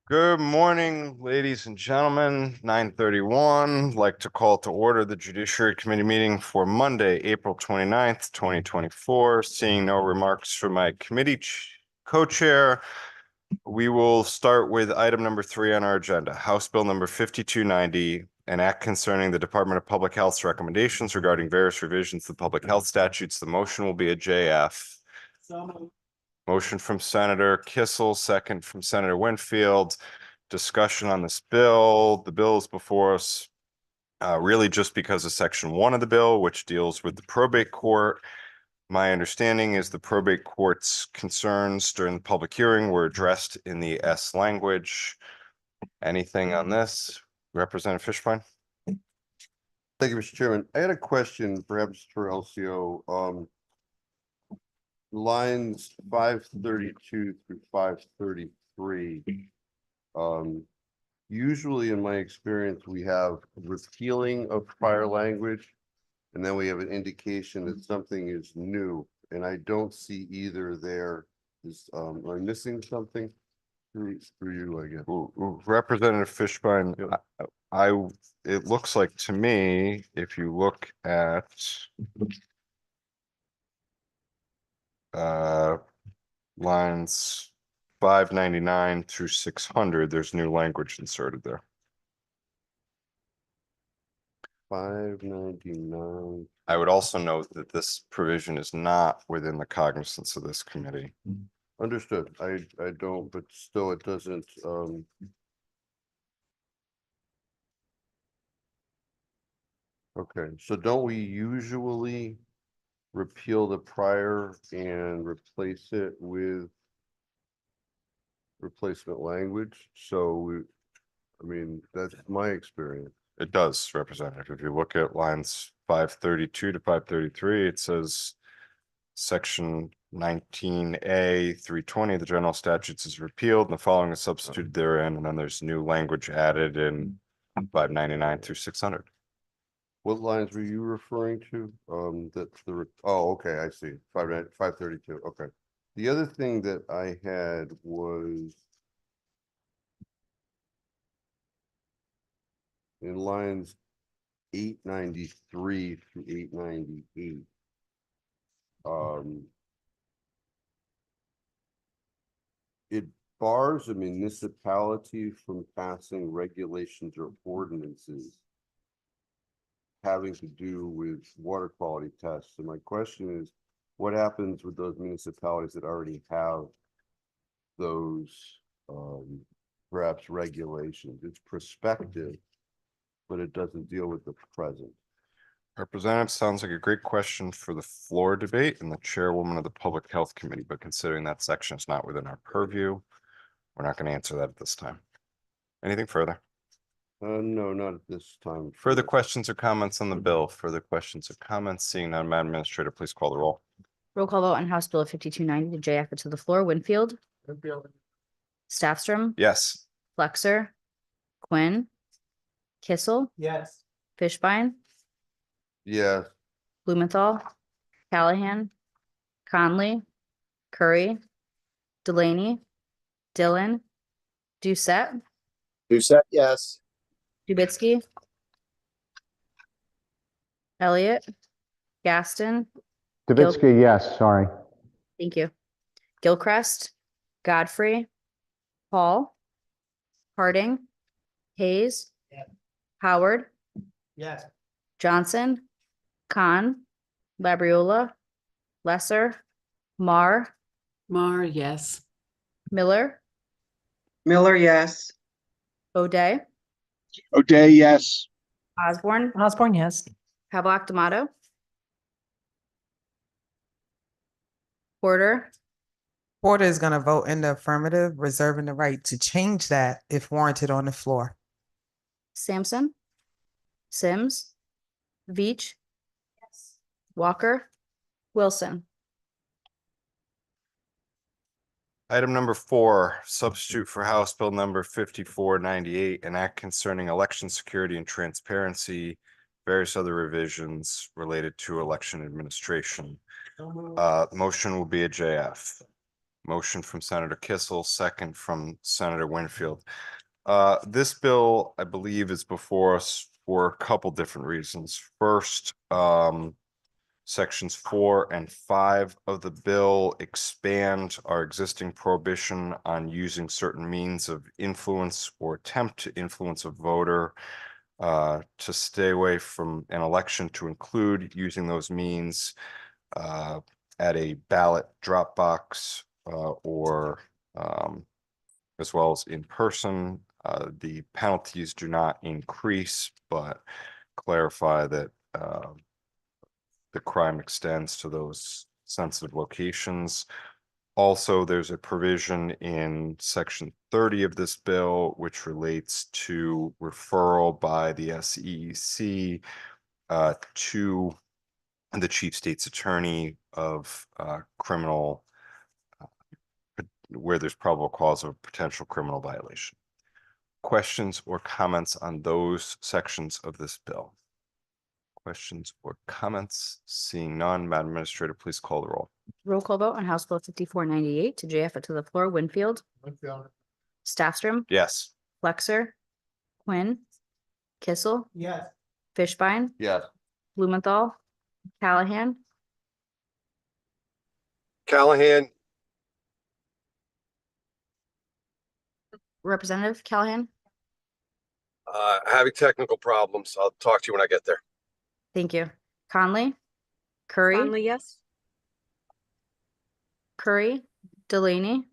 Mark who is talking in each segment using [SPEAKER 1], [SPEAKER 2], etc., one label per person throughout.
[SPEAKER 1] Good morning, ladies and gentlemen. 9:31. Like to call to order the Judiciary Committee meeting for Monday, April 29th, 2024. Seeing no remarks from my committee co-chair, we will start with item number 3 on our agenda, House Bill number 5290, an act concerning the Department of Public Health's recommendations regarding various revisions to the public health statutes. The motion will be a JF. Motion from Senator Kissel, second from Senator Winfield. Discussion on this bill. The bill is before us really just because of section 1 of the bill, which deals with the probate court. My understanding is the probate court's concerns during the public hearing were addressed in the S language. Anything on this? Representative Fishbein?
[SPEAKER 2] Thank you, Mr. Chairman. I had a question perhaps for LCO. Lines 532 through 533. Usually in my experience, we have repealing of prior language, and then we have an indication that something is new, and I don't see either there. Am I missing something? Through you, I guess.
[SPEAKER 1] Representative Fishbein, it looks like to me, if you look at lines 599 through 600, there's new language inserted there.
[SPEAKER 2] 599.
[SPEAKER 1] I would also note that this provision is not within the cognizance of this committee.
[SPEAKER 2] Understood. I don't, but still it doesn't, okay, so don't we usually repeal the prior and replace it with replacement language? So I mean, that's my experience.
[SPEAKER 1] It does, Representative. If you look at lines 532 to 533, it says section 19A 320 of the general statutes is repealed and the following is substituted therein, and then there's new language added in 599 through 600.
[SPEAKER 2] What lines were you referring to? That's oh, okay, I see. 532. Okay. The other thing that I had was in lines 893 through 898. It bars a municipality from passing regulations or ordinances having to do with water quality tests. And my question is, what happens with those municipalities that already have those perhaps regulations? It's prospective, but it doesn't deal with the present.
[SPEAKER 1] Representative, sounds like a great question for the floor debate and the chairwoman of the Public Health Committee, but considering that section is not within our purview, we're not going to answer that at this time. Anything further?
[SPEAKER 2] No, not at this time.
[SPEAKER 1] Further questions or comments on the bill? Further questions or comments? Seeing none, Madam Administrator, please call the roll.
[SPEAKER 3] Roll call vote on House Bill 5290 to JF it to the floor. Winfield. Staffstrom.
[SPEAKER 1] Yes.
[SPEAKER 3] Flexer. Quinn. Kissel.
[SPEAKER 4] Yes.
[SPEAKER 3] Fishbein.
[SPEAKER 2] Yeah,
[SPEAKER 3] Blumenthal. Callahan. Conley. Curry. Delaney. Dillon. Doucette.
[SPEAKER 4] Doucette, yes.
[SPEAKER 3] Dubitsky. Elliott. Gaston.
[SPEAKER 5] Dubitsky, yes, sorry.
[SPEAKER 3] Thank you. Gilchrist. Godfrey. Paul. Harding. Hayes.
[SPEAKER 4] Yes.
[SPEAKER 3] Howard.
[SPEAKER 4] Yes.
[SPEAKER 3] Johnson. Khan. Labriola. Lesser. Marr.
[SPEAKER 6] Mar, yes.
[SPEAKER 3] Miller.
[SPEAKER 7] Miller, yes.
[SPEAKER 3] O'Day.
[SPEAKER 4] O'Day, yes.
[SPEAKER 3] Osborne.
[SPEAKER 6] Osborne, yes.
[SPEAKER 3] Havelock D'Amato. Porter.
[SPEAKER 6] Porter is going to vote in the affirmative, reserving the right to change that if warranted on the floor.
[SPEAKER 3] Sampson. Sims. Veach. Walker. Wilson.
[SPEAKER 1] Item number 4, substitute for House Bill number 5498, an act concerning election security and transparency, various other revisions related to election administration. Motion will be a JF. Motion from Senator Kissel, second from Senator Winfield. This bill, I believe, is before us for a couple different reasons. First, sections 4 and 5 of the bill expand our existing prohibition on using certain means of influence or attempt to influence a voter to stay away from an election, to include using those means at a ballot drop box or as well as in person. The penalties do not increase, but clarify that the crime extends to those sensitive locations. Also, there's a provision in section 30 of this bill which relates to referral by the SEC to the chief state's attorney of criminal where there's probable cause of potential criminal violation. Questions or comments on those sections of this bill? Questions or comments? Seeing none, Madam Administrator, please call the roll.
[SPEAKER 3] Roll call vote on House Bill 5498 to JF it to the floor. Winfield, Staffstrom,
[SPEAKER 1] Yes.
[SPEAKER 3] Flexer, Quinn, Kissel,
[SPEAKER 4] Yes.
[SPEAKER 3] Fishbein,
[SPEAKER 2] Yes.
[SPEAKER 3] Blumenthal, Callahan,
[SPEAKER 4] Callahan,
[SPEAKER 3] Representative Callahan.
[SPEAKER 4] having technical problems. I'll talk to you when I get there.
[SPEAKER 3] Thank you. Conley, Curry,
[SPEAKER 7] yes.
[SPEAKER 3] Curry, Delaney,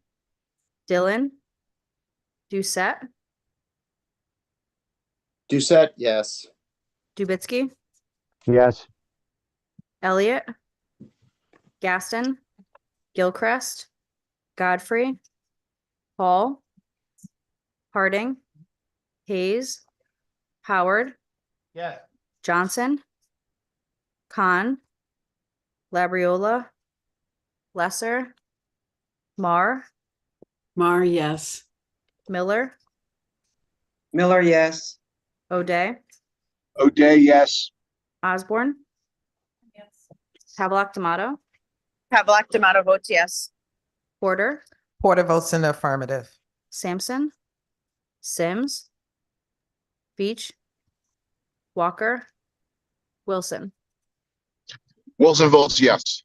[SPEAKER 3] Dillon, Doucette,
[SPEAKER 4] Doucette, yes.
[SPEAKER 3] Dubitsky,
[SPEAKER 5] yes,
[SPEAKER 3] Elliott, Gaston, Gilchrist, Godfrey, Hall, Harding, Hayes, Howard,
[SPEAKER 4] Yes.
[SPEAKER 3] Johnson, Khan, Labriola, Lesser, Mar,
[SPEAKER 7] Yes.
[SPEAKER 3] Miller,
[SPEAKER 7] Miller, yes.
[SPEAKER 3] O'Day,
[SPEAKER 4] O'Day, yes.
[SPEAKER 3] Osborne, Havelock Tomato,
[SPEAKER 8] Pavlik Tomato votes yes.
[SPEAKER 3] Porter,
[SPEAKER 6] Porter votes in the affirmative.
[SPEAKER 3] Sampson, Sims, Beach, Walker, Wilson.
[SPEAKER 4] Wilson votes yes.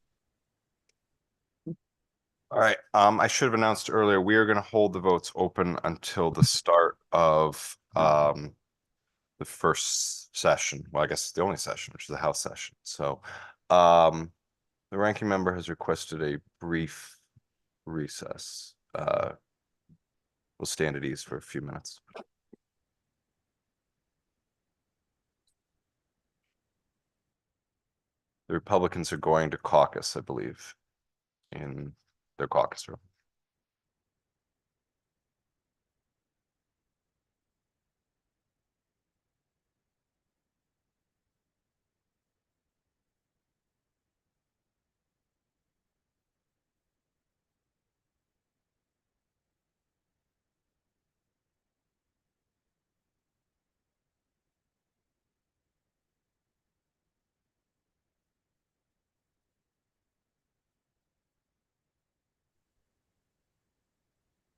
[SPEAKER 1] All right, I should have announced earlier, we are going to hold the votes open until the start of the first session. Well, I guess the only session, which is the House session. So the ranking member has requested a brief recess. We'll stand at ease for a few minutes. The Republicans are going to caucus, I believe, in their caucus room.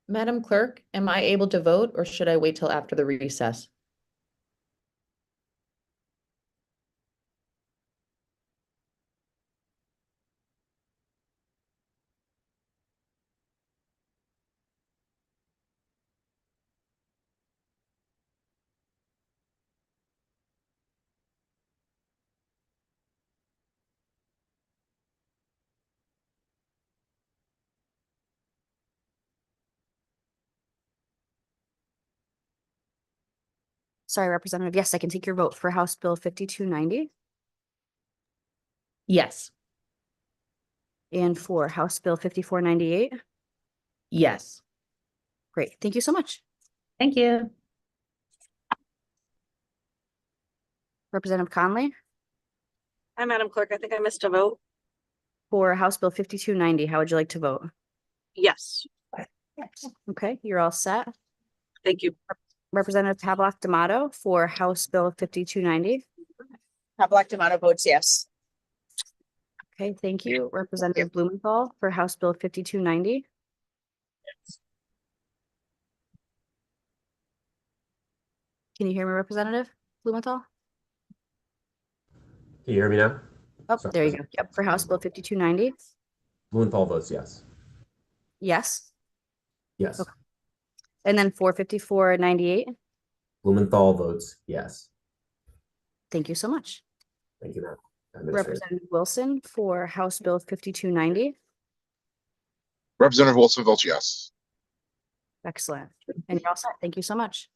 [SPEAKER 9] Madam Clerk, am I able to vote or should I wait till after the recess?
[SPEAKER 3] Sorry, Representative. Yes, I can take your vote for House Bill 5290
[SPEAKER 9] Yes.
[SPEAKER 3] and for House Bill 5498.
[SPEAKER 9] Yes.
[SPEAKER 3] Great. Thank you so much.
[SPEAKER 9] Thank you.
[SPEAKER 3] Representative Conley,
[SPEAKER 8] Hi, Madam Clerk. I think I missed a vote.
[SPEAKER 3] for House Bill 5290, how would you like to vote?
[SPEAKER 8] Yes,
[SPEAKER 3] Okay, you're all set.
[SPEAKER 8] thank you.
[SPEAKER 3] Representative Pavlock D'Amato for House Bill 5290.
[SPEAKER 8] Pavlik Tomato votes yes.
[SPEAKER 3] Okay, thank you. Representative Blumenthal for House Bill 5290. Can you hear me, Representative Blumenthal?
[SPEAKER 10] Can you hear me now?
[SPEAKER 3] Oh,
[SPEAKER 10] Sorry.
[SPEAKER 3] there you go. Yep, for House Bill 5290.
[SPEAKER 10] Blumenthal votes yes.
[SPEAKER 3] Yes.
[SPEAKER 10] Yes.
[SPEAKER 3] Okay. And then for 5498.
[SPEAKER 10] Blumenthal votes yes.
[SPEAKER 3] Thank you so much.
[SPEAKER 10] Thank you, Madam Administrator.
[SPEAKER 3] Representative Wilson for House Bill 5290.
[SPEAKER 11] Representative Wilson votes yes.
[SPEAKER 3] Excellent. And you're all set. Thank you so much.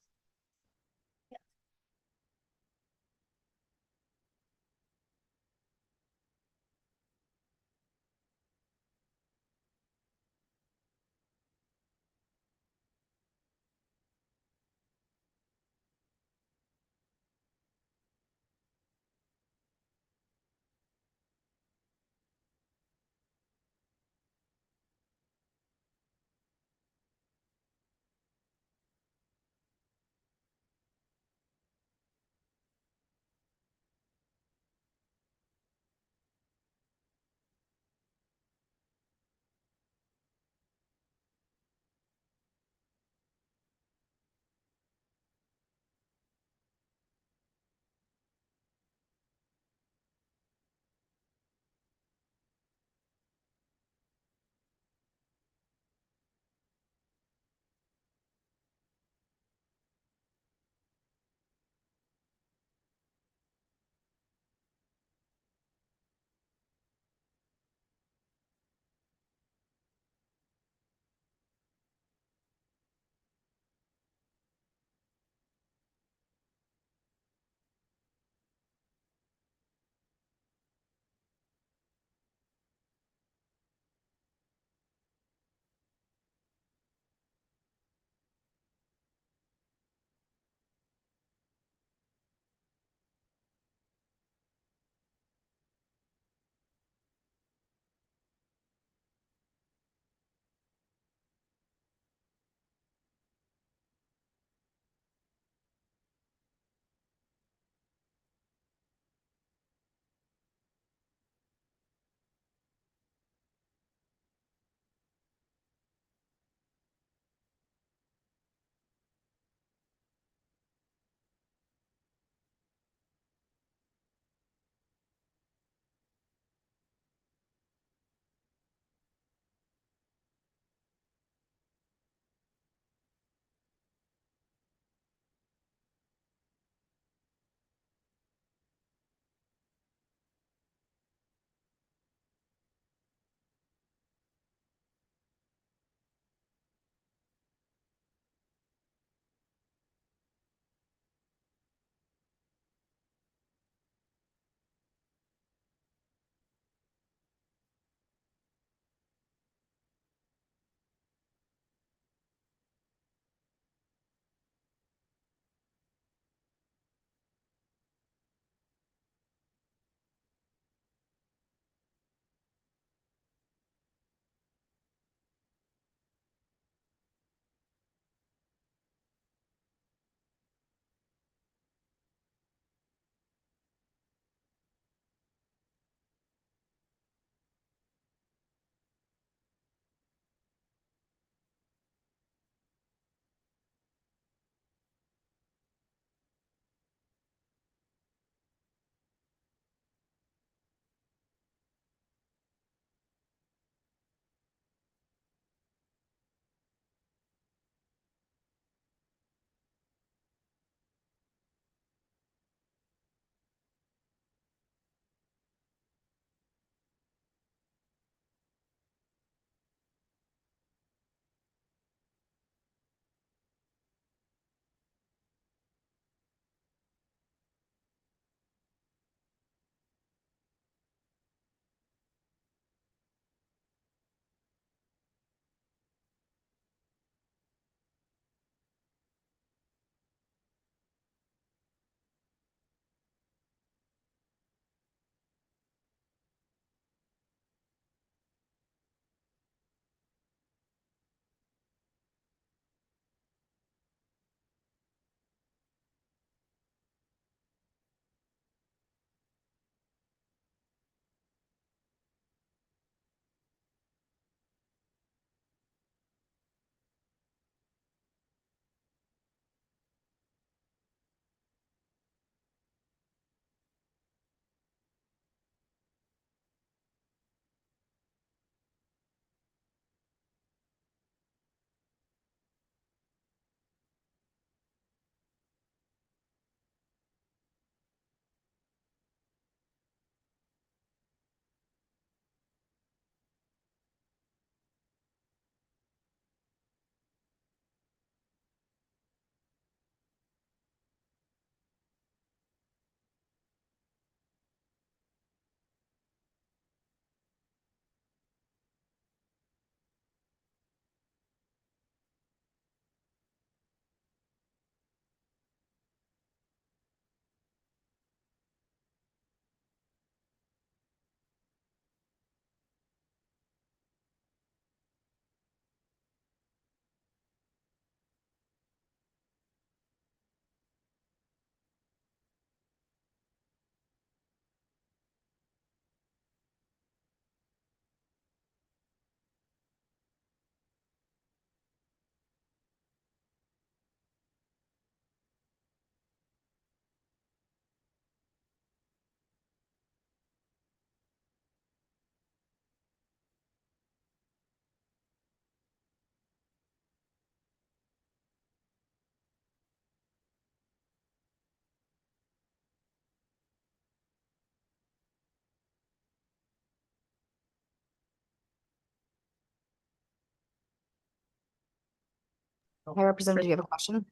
[SPEAKER 3] Hi, Representative, do you have a question?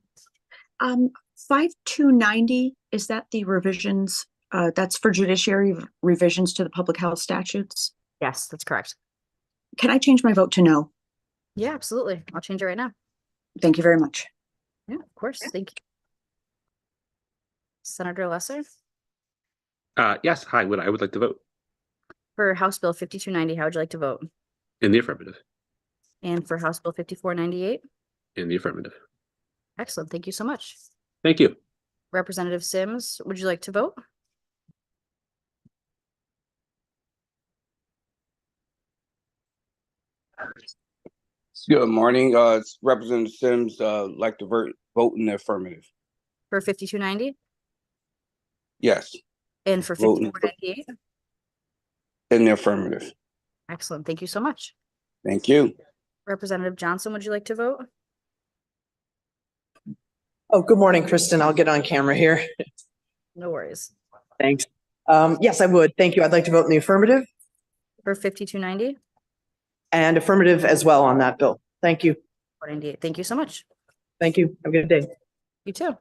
[SPEAKER 12] 5290, is that the revisions, that's for judiciary revisions to the public health statutes?
[SPEAKER 3] Yes, that's correct.
[SPEAKER 12] Can I change my vote to no?
[SPEAKER 3] Yeah, absolutely. I'll change it right now.
[SPEAKER 12] Thank you very much.
[SPEAKER 3] Yeah, of course. Thank you. Senator Lesser,
[SPEAKER 13] Yes, hi, I would like to vote
[SPEAKER 3] for House Bill 5290, how would you like to vote?
[SPEAKER 13] in the affirmative,
[SPEAKER 3] And for House Bill 5498?
[SPEAKER 13] in the affirmative.
[SPEAKER 3] Excellent. Thank you so much.
[SPEAKER 13] Thank you.
[SPEAKER 3] Representative Sims, would you like to vote?
[SPEAKER 14] Good morning, Representative Sims, like to vote in the affirmative.
[SPEAKER 3] For 5290?
[SPEAKER 14] Yes,
[SPEAKER 3] And for
[SPEAKER 14] Vote in-
[SPEAKER 3] 5498?
[SPEAKER 14] in the affirmative.
[SPEAKER 3] Excellent. Thank you so much.
[SPEAKER 14] Thank you.
[SPEAKER 3] Representative Johnson, would you like to vote?
[SPEAKER 7] Oh, good morning, Kristen. I'll get on camera here.
[SPEAKER 3] No worries.
[SPEAKER 7] Thanks. Yes, I would. Thank you. I'd like to vote in the affirmative
[SPEAKER 3] For 5290?
[SPEAKER 7] and affirmative as well on that bill. Thank you.
[SPEAKER 3] 498. Thank you so much.
[SPEAKER 7] Thank you. Have a good day.
[SPEAKER 3] You too.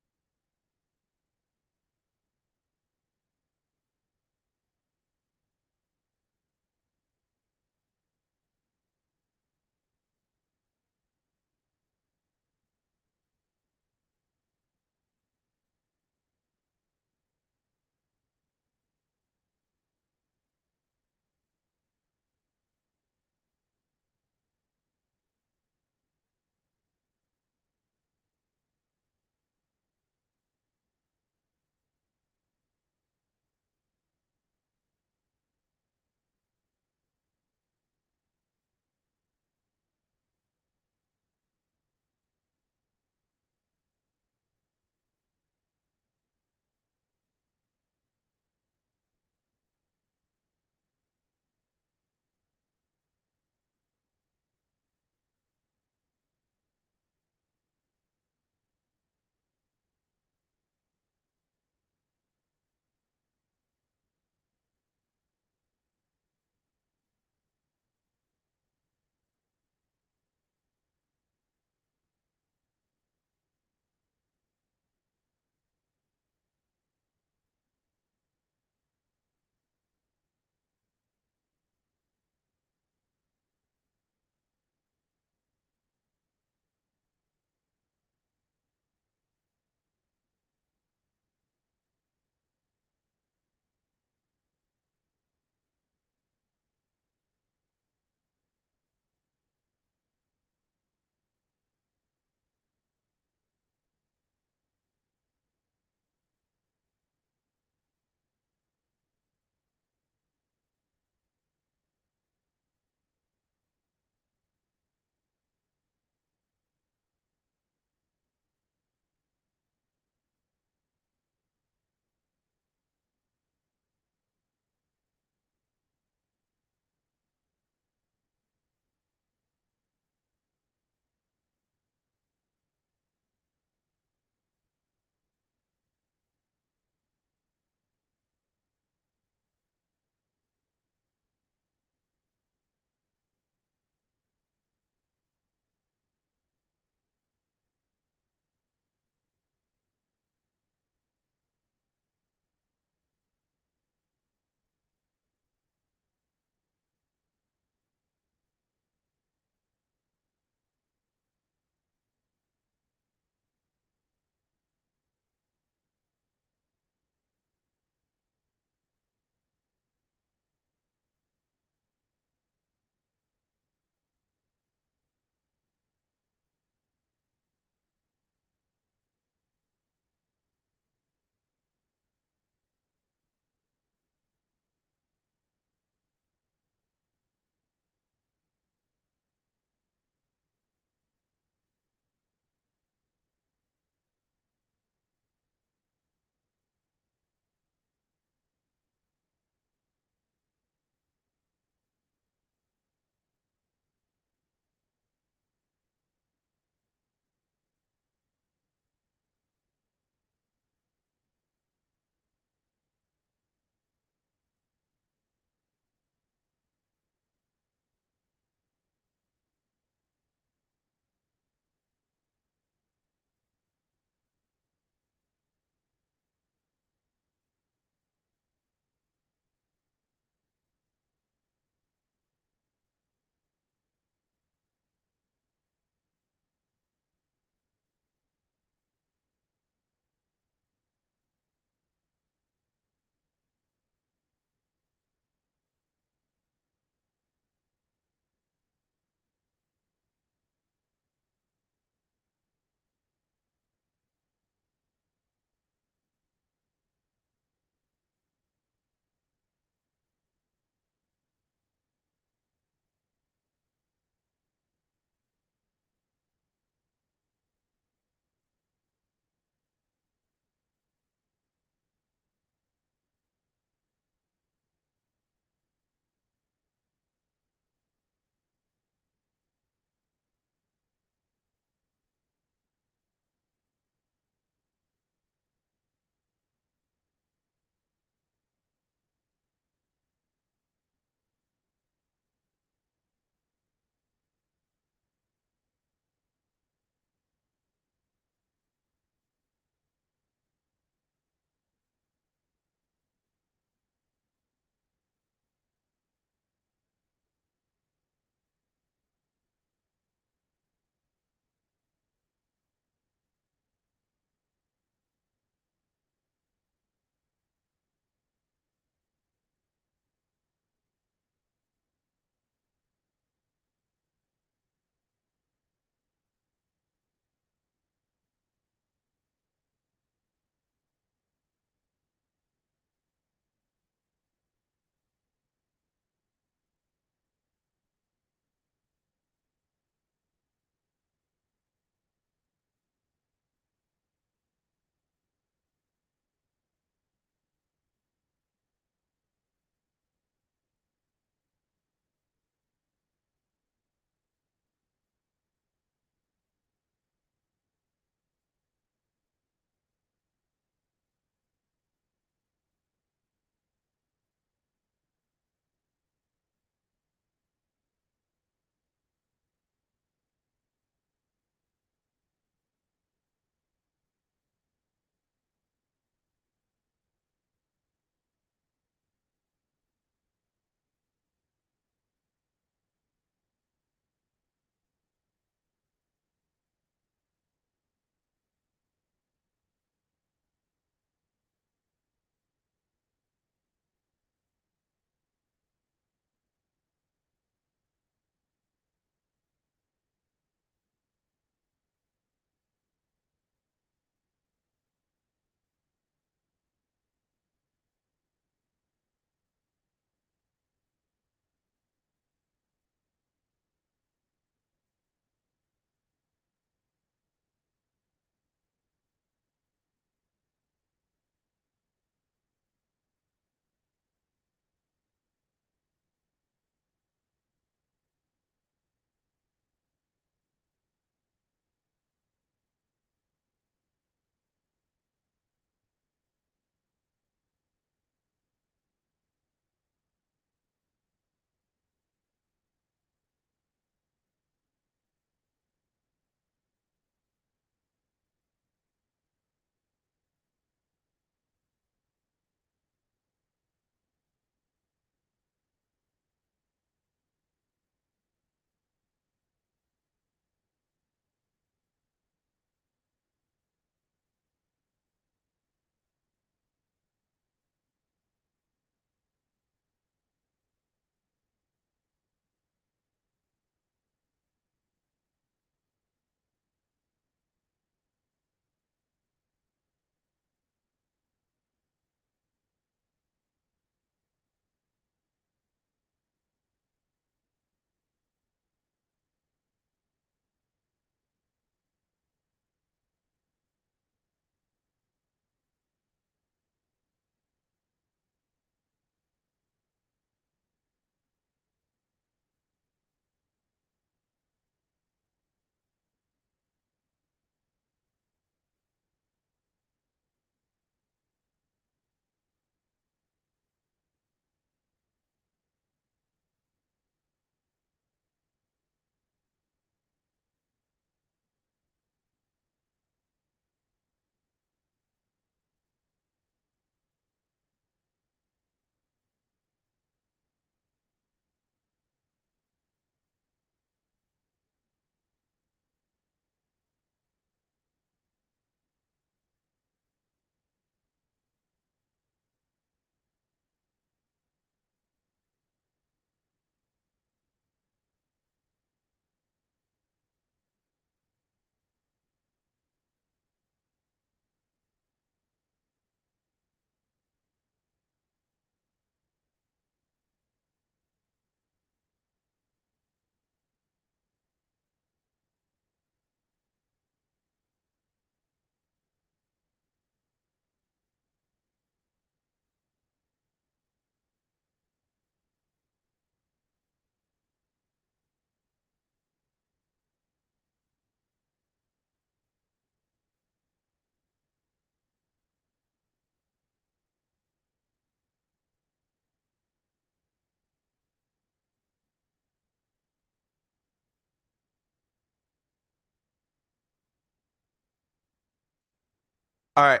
[SPEAKER 1] All right,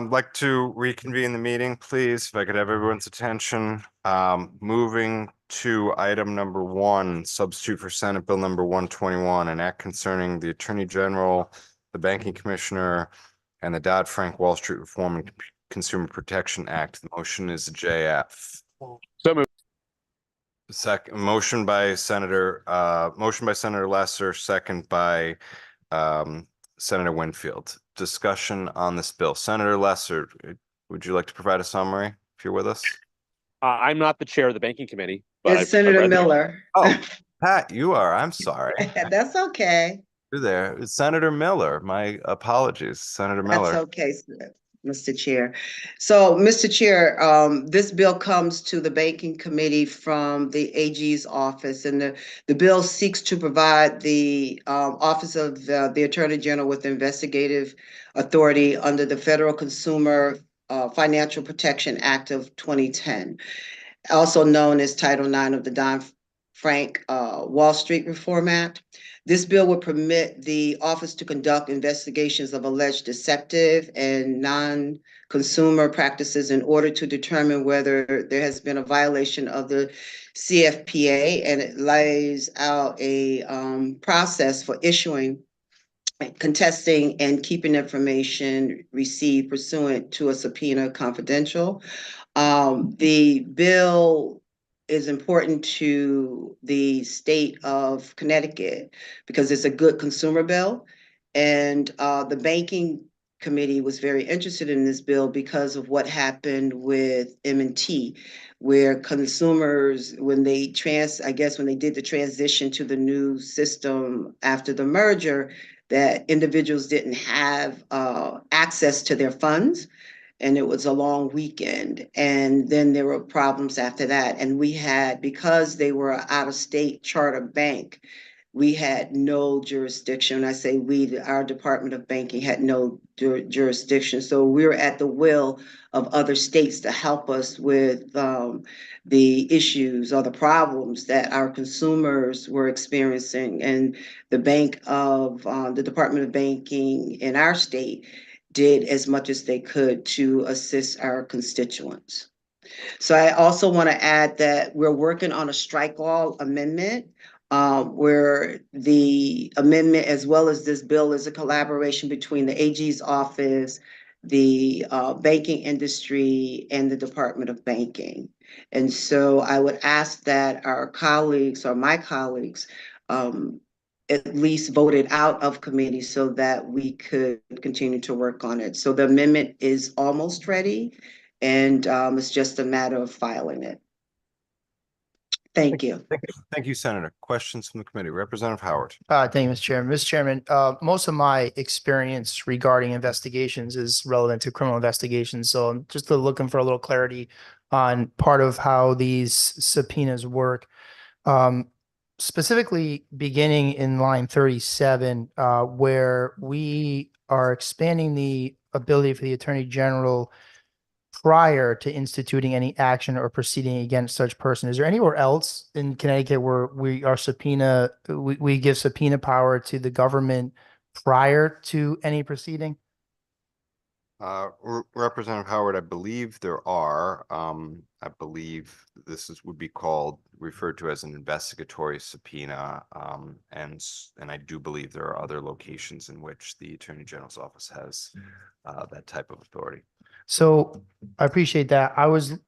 [SPEAKER 1] like to reconvene the meeting, please, if I could have everyone's attention. Moving to item number 1, substitute for Senate Bill number 121, an act concerning the Attorney General, the Banking Commissioner, and the Dodd-Frank Wall Street Reform and Consumer Protection Act. The motion is JF.
[SPEAKER 13] So moved.
[SPEAKER 1] Second, motion by Senator Lesser, second by Senator Winfield. Discussion on this bill. Senator Lesser, would you like to provide a summary if you're with us?
[SPEAKER 13] I'm not the chair of the banking committee, but
[SPEAKER 7] It's Senator Miller.
[SPEAKER 1] Oh, Pat, you are. I'm sorry.
[SPEAKER 7] That's okay.
[SPEAKER 1] You're there. It's Senator Miller. My apologies, Senator
[SPEAKER 7] That's
[SPEAKER 1] Miller.
[SPEAKER 7] okay, Mr. Chair. So, Mr. Chair, this bill comes to the Banking Committee from the AG's office, and the bill seeks to provide the Office of the Attorney General with investigative authority under the Federal Consumer Financial Protection Act of 2010, also known as Title IX of the Dodd-Frank Wall Street Reform Act. This bill would permit the office to conduct investigations of alleged deceptive and non-consumer practices in order to determine whether there has been a violation of the CFPA, and it lays out a process for issuing, contesting, and keeping information received pursuant to a subpoena confidential. The bill is important to the state of Connecticut because it's a good consumer bill. And the banking committee was very interested in this bill because of what happened with M&T, where consumers, when they did the transition to the new system after the merger, that individuals didn't have access to their funds. And it was a long weekend. And then there were problems after that. And we had, because they were an out-of-state charter bank, we had no jurisdiction. When I say we, our Department of Banking had no jurisdiction. So we were at the will of other states to help us with the issues or the problems that our consumers were experiencing. And the the Department of Banking in our state did as much as they could to assist our constituents. So I also want to add that we're working on a strike all amendment, where the amendment, as well as this bill, is a collaboration between the AG's office, the banking industry, and the Department of Banking. And so I would ask that our colleagues, or my colleagues, at least voted out of committee so that we could continue to work on it. So the amendment is almost ready, and it's just a matter of filing it. Thank you.
[SPEAKER 1] Thank you, Senator. Questions from the committee. Representative Howard.
[SPEAKER 15] Thank you, Mr. Chairman. Mr. Chairman, most of my experience regarding investigations is relevant to criminal investigations. So I'm just looking for a little clarity on part of how these subpoenas work. Specifically beginning in line 37, where we are expanding the ability for the Attorney General prior to instituting any action or proceeding against such person. Is there anywhere else in Connecticut where we give subpoena power to the government prior to any proceeding?
[SPEAKER 1] Representative Howard, I believe there are. I believe would be referred to as an investigatory subpoena. And I do believe there are other locations in which the Attorney General's office has that type of authority.
[SPEAKER 15] So I appreciate that. I was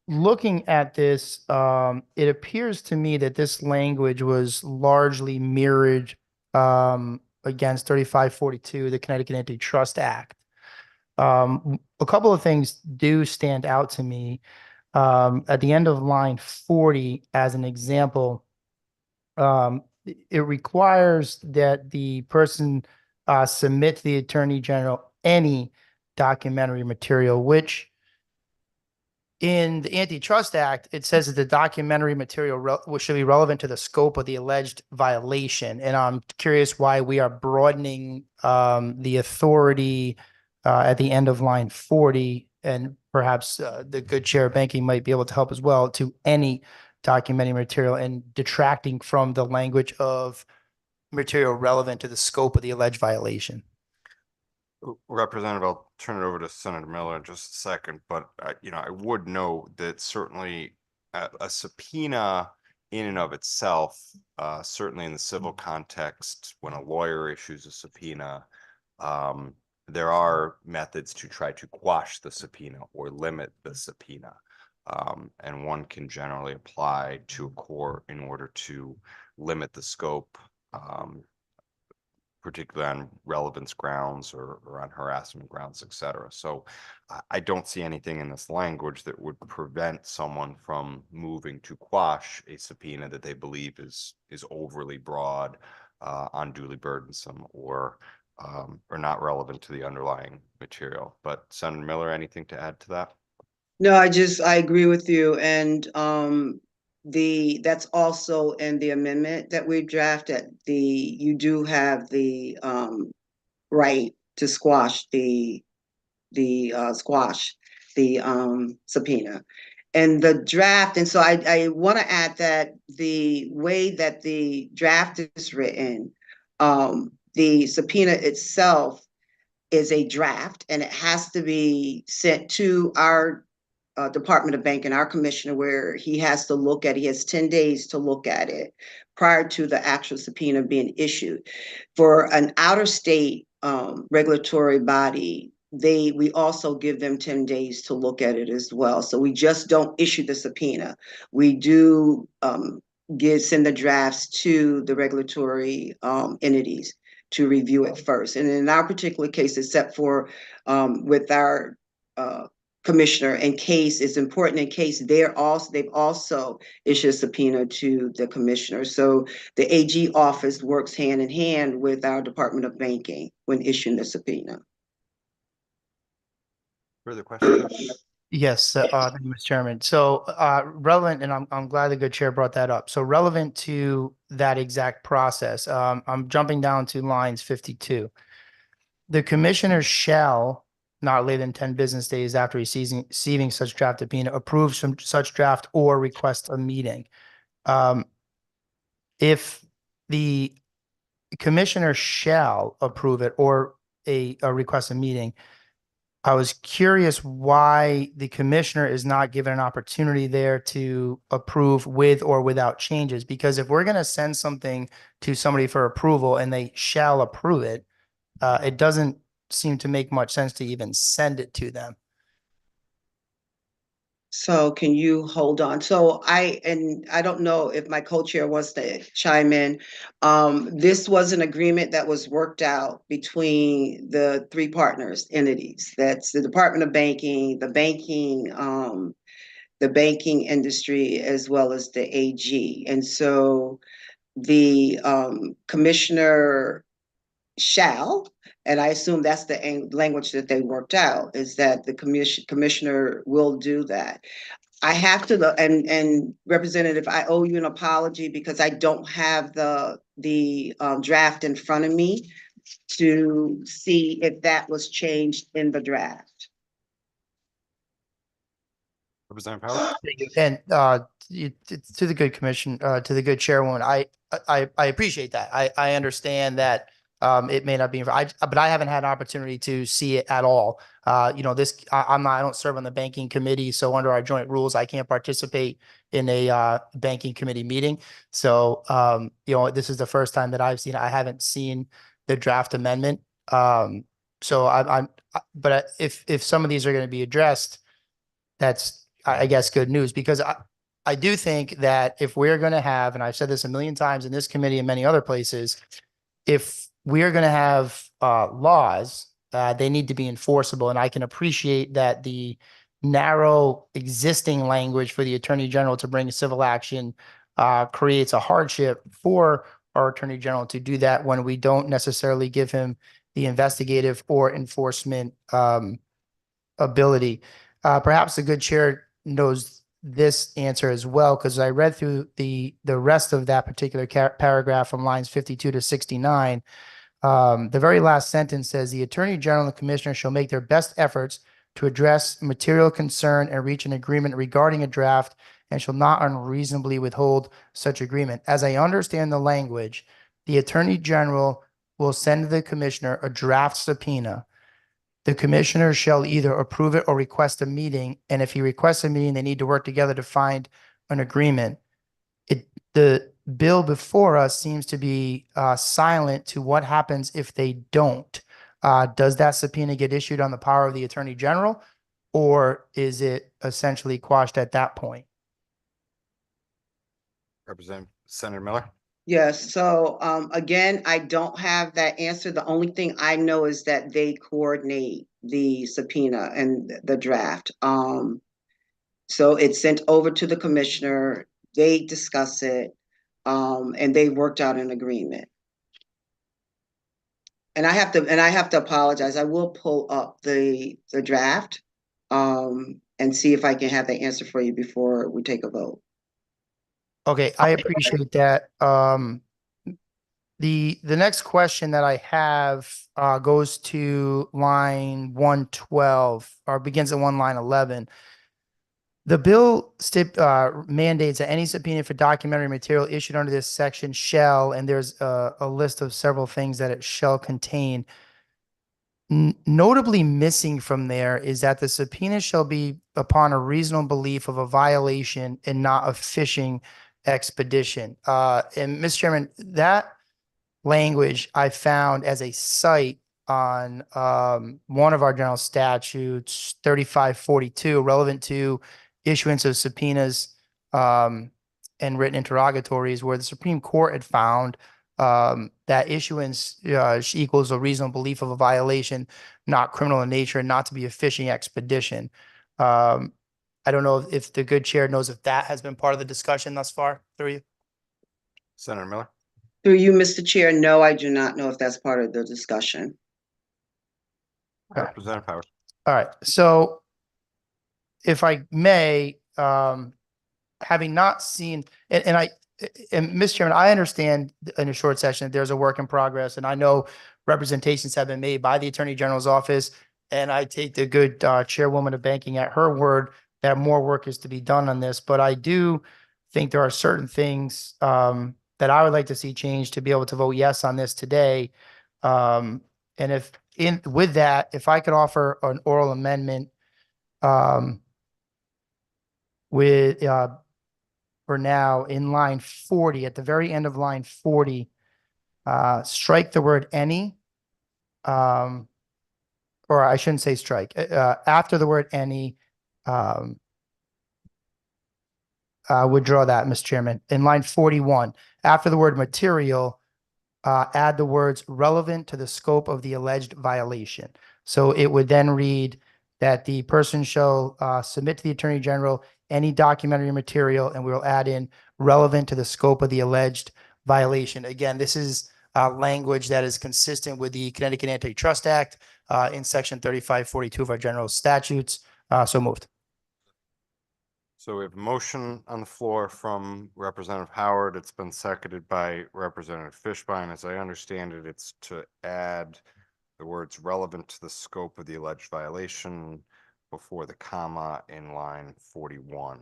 [SPEAKER 15] looking at this. It appears to me that this language was largely mirrored against 3542, the Connecticut Antitrust Act. A couple of things do stand out to me. At the end of line 40, as an example, it requires that the person submit to the Attorney General any documentary material, which in the Antitrust Act, it says that the documentary material should be relevant to the scope of the alleged violation. And I'm curious why we are broadening the authority at the end of line 40, and perhaps the good chair of banking might be able to help as well, to any documentary material, and detracting from the language of material relevant to the scope of the alleged violation.
[SPEAKER 1] Representative, I'll turn it over to Senator Miller in just a second, but I would note that certainly a subpoena in and of itself, certainly in the civil context, when a lawyer issues a subpoena, there are methods to try to quash the subpoena or limit the subpoena. And one can generally apply to a court in order to limit the scope, particularly on relevance grounds or on harassment grounds, et cetera. So I don't see anything in this language that would prevent someone from moving to quash a subpoena that they believe is overly broad, unduly burdensome, or not relevant to the underlying material. But Senator Miller, anything to add to that?
[SPEAKER 7] No, I agree with you. And that's also in the amendment that we drafted. You do have the right to squash the subpoena. And the draft, and so I want to add that the way that the draft is written, the subpoena itself is a draft, and it has to be sent to our Department of Banking, our commissioner, where he has 10 days to look at it prior to the actual subpoena being issued. For an outer state regulatory body, we also give them 10 days to look at it as well. So we just don't issue the subpoena. We do send the drafts to the regulatory entities to review it first. And in our particular case, except for with our commissioner, in case it's important, in case they've also issued a subpoena to the commissioner. So the AG office works hand in hand with our Department of Banking when issuing the subpoena.
[SPEAKER 1] Further questions?
[SPEAKER 15] Yes, thank you, Mr. Chairman. So relevant, and I'm glad the good chair brought that up. So relevant to that exact process, I'm jumping down to lines 52. The commissioner shall, not later than 10 business days after receiving such draft subpoena, approve such draft or request a meeting. If the commissioner shall approve it or a request a meeting, I was curious why the commissioner is not given an opportunity there to approve with or without changes. Because if we're going to send something to somebody for approval and they shall approve it, it doesn't seem to make much sense to even send it to them.
[SPEAKER 7] So can you hold on? So I don't know if my co-chair wants to chime in. This was an agreement that was worked out between the three partners entities. That's the Department of Banking, the banking industry, as well as the AG. And so the commissioner shall, and I assume that's the language that they worked out, is that the commissioner will do that. I have to look, and Representative, I owe you an apology because I don't have the draft in front of me to see if that was changed in the draft.
[SPEAKER 1] Representative Howard?
[SPEAKER 15] And to the good commission, to the good chairwoman, I appreciate that. I understand that it may not be, but I haven't had an opportunity to see it at all. I don't serve on the banking committee, so under our joint rules, I can't participate in a banking committee meeting. So this is the first time that I've seen it. I haven't seen the draft amendment. So but if some of these are going to be addressed, that's, I guess, good news, because I do think that if we're going to have, and I've said this a million times in this committee and many other places, if we are going to have laws, they need to be enforceable. And I can appreciate that the narrow existing language for the Attorney General to bring civil action creates a hardship for our Attorney General to do that when we don't necessarily give him the investigative or enforcement ability. Perhaps the good chair knows this answer as well, because I read through the rest of that particular paragraph from lines 52 to 69. The very last sentence says, the Attorney General and the Commissioner shall make their best efforts to address material concern and reach an agreement regarding a draft and shall not unreasonably withhold such agreement. As I understand the language, the Attorney General will send the Commissioner a draft subpoena. the commissioner shall either approve it or request a meeting. And if he requests a meeting, they need to work together to find an agreement. The bill before us seems to be silent to what happens if they don't. Does that subpoena get issued on the power of the Attorney General, or is it essentially quashed at that point?
[SPEAKER 1] Representative Senator Miller.
[SPEAKER 7] Yes, so again, I don't have that answer. The only thing I know is that they coordinate the subpoena and the draft. So it's sent over to the commissioner, they discuss it, and they worked out an agreement. And I have to apologize. I will pull up the draft and see if I can have the answer for you before we take a vote.
[SPEAKER 15] Okay, I appreciate that. The next question that I have goes to line 112 or begins at line 11. The bill mandates that any subpoena for documentary material issued under this section shall, and there's a list of several things that it shall contain. Notably missing from there is that the subpoena shall be upon a reasonable belief of a violation and not a fishing expedition. And Mr. Chairman, that language I found as a cite on one of our general statutes, 3542, relevant to issuance of subpoenas and written interrogatories, where the Supreme Court had found that issuance equals a reasonable belief of a violation, not criminal in nature, and not to be a fishing expedition. I don't know if the good chair knows if that has been part of the discussion thus far through you.
[SPEAKER 1] Senator Miller.
[SPEAKER 7] Through you, Mr. Chair, no, I do not know if that's part of the discussion.
[SPEAKER 1] Representative Howard.
[SPEAKER 15] All right, so if I may, having not seen, and Mr. Chairman, I understand in a short session that there's a work in progress, and I know representations have been made by the Attorney General's office, and I take the good chairwoman of banking at her word that more work is to be done on this, but I do think there are certain things that I would like to see changed to be able to vote yes on this today. And with that, if I could offer an oral amendment with for now in line 40, at the very end of line 40, strike the word any, or I shouldn't say strike, after the word any, withdraw that, Mr. Chairman. In line 41, after the word material, add the words relevant to the scope of the alleged violation. So it would then read that the person shall submit to the Attorney General any documentary material, and we will add in relevant to the scope of the alleged violation. Again, this is language that is consistent with the Connecticut Antitrust Act in section 3542 of our general statutes. So moved.
[SPEAKER 1] So we have a motion on the floor from Representative Howard. It's been seconded by Representative Fishbein. As I understand it, it's to add the words relevant to the scope of the alleged violation before the comma in line 41.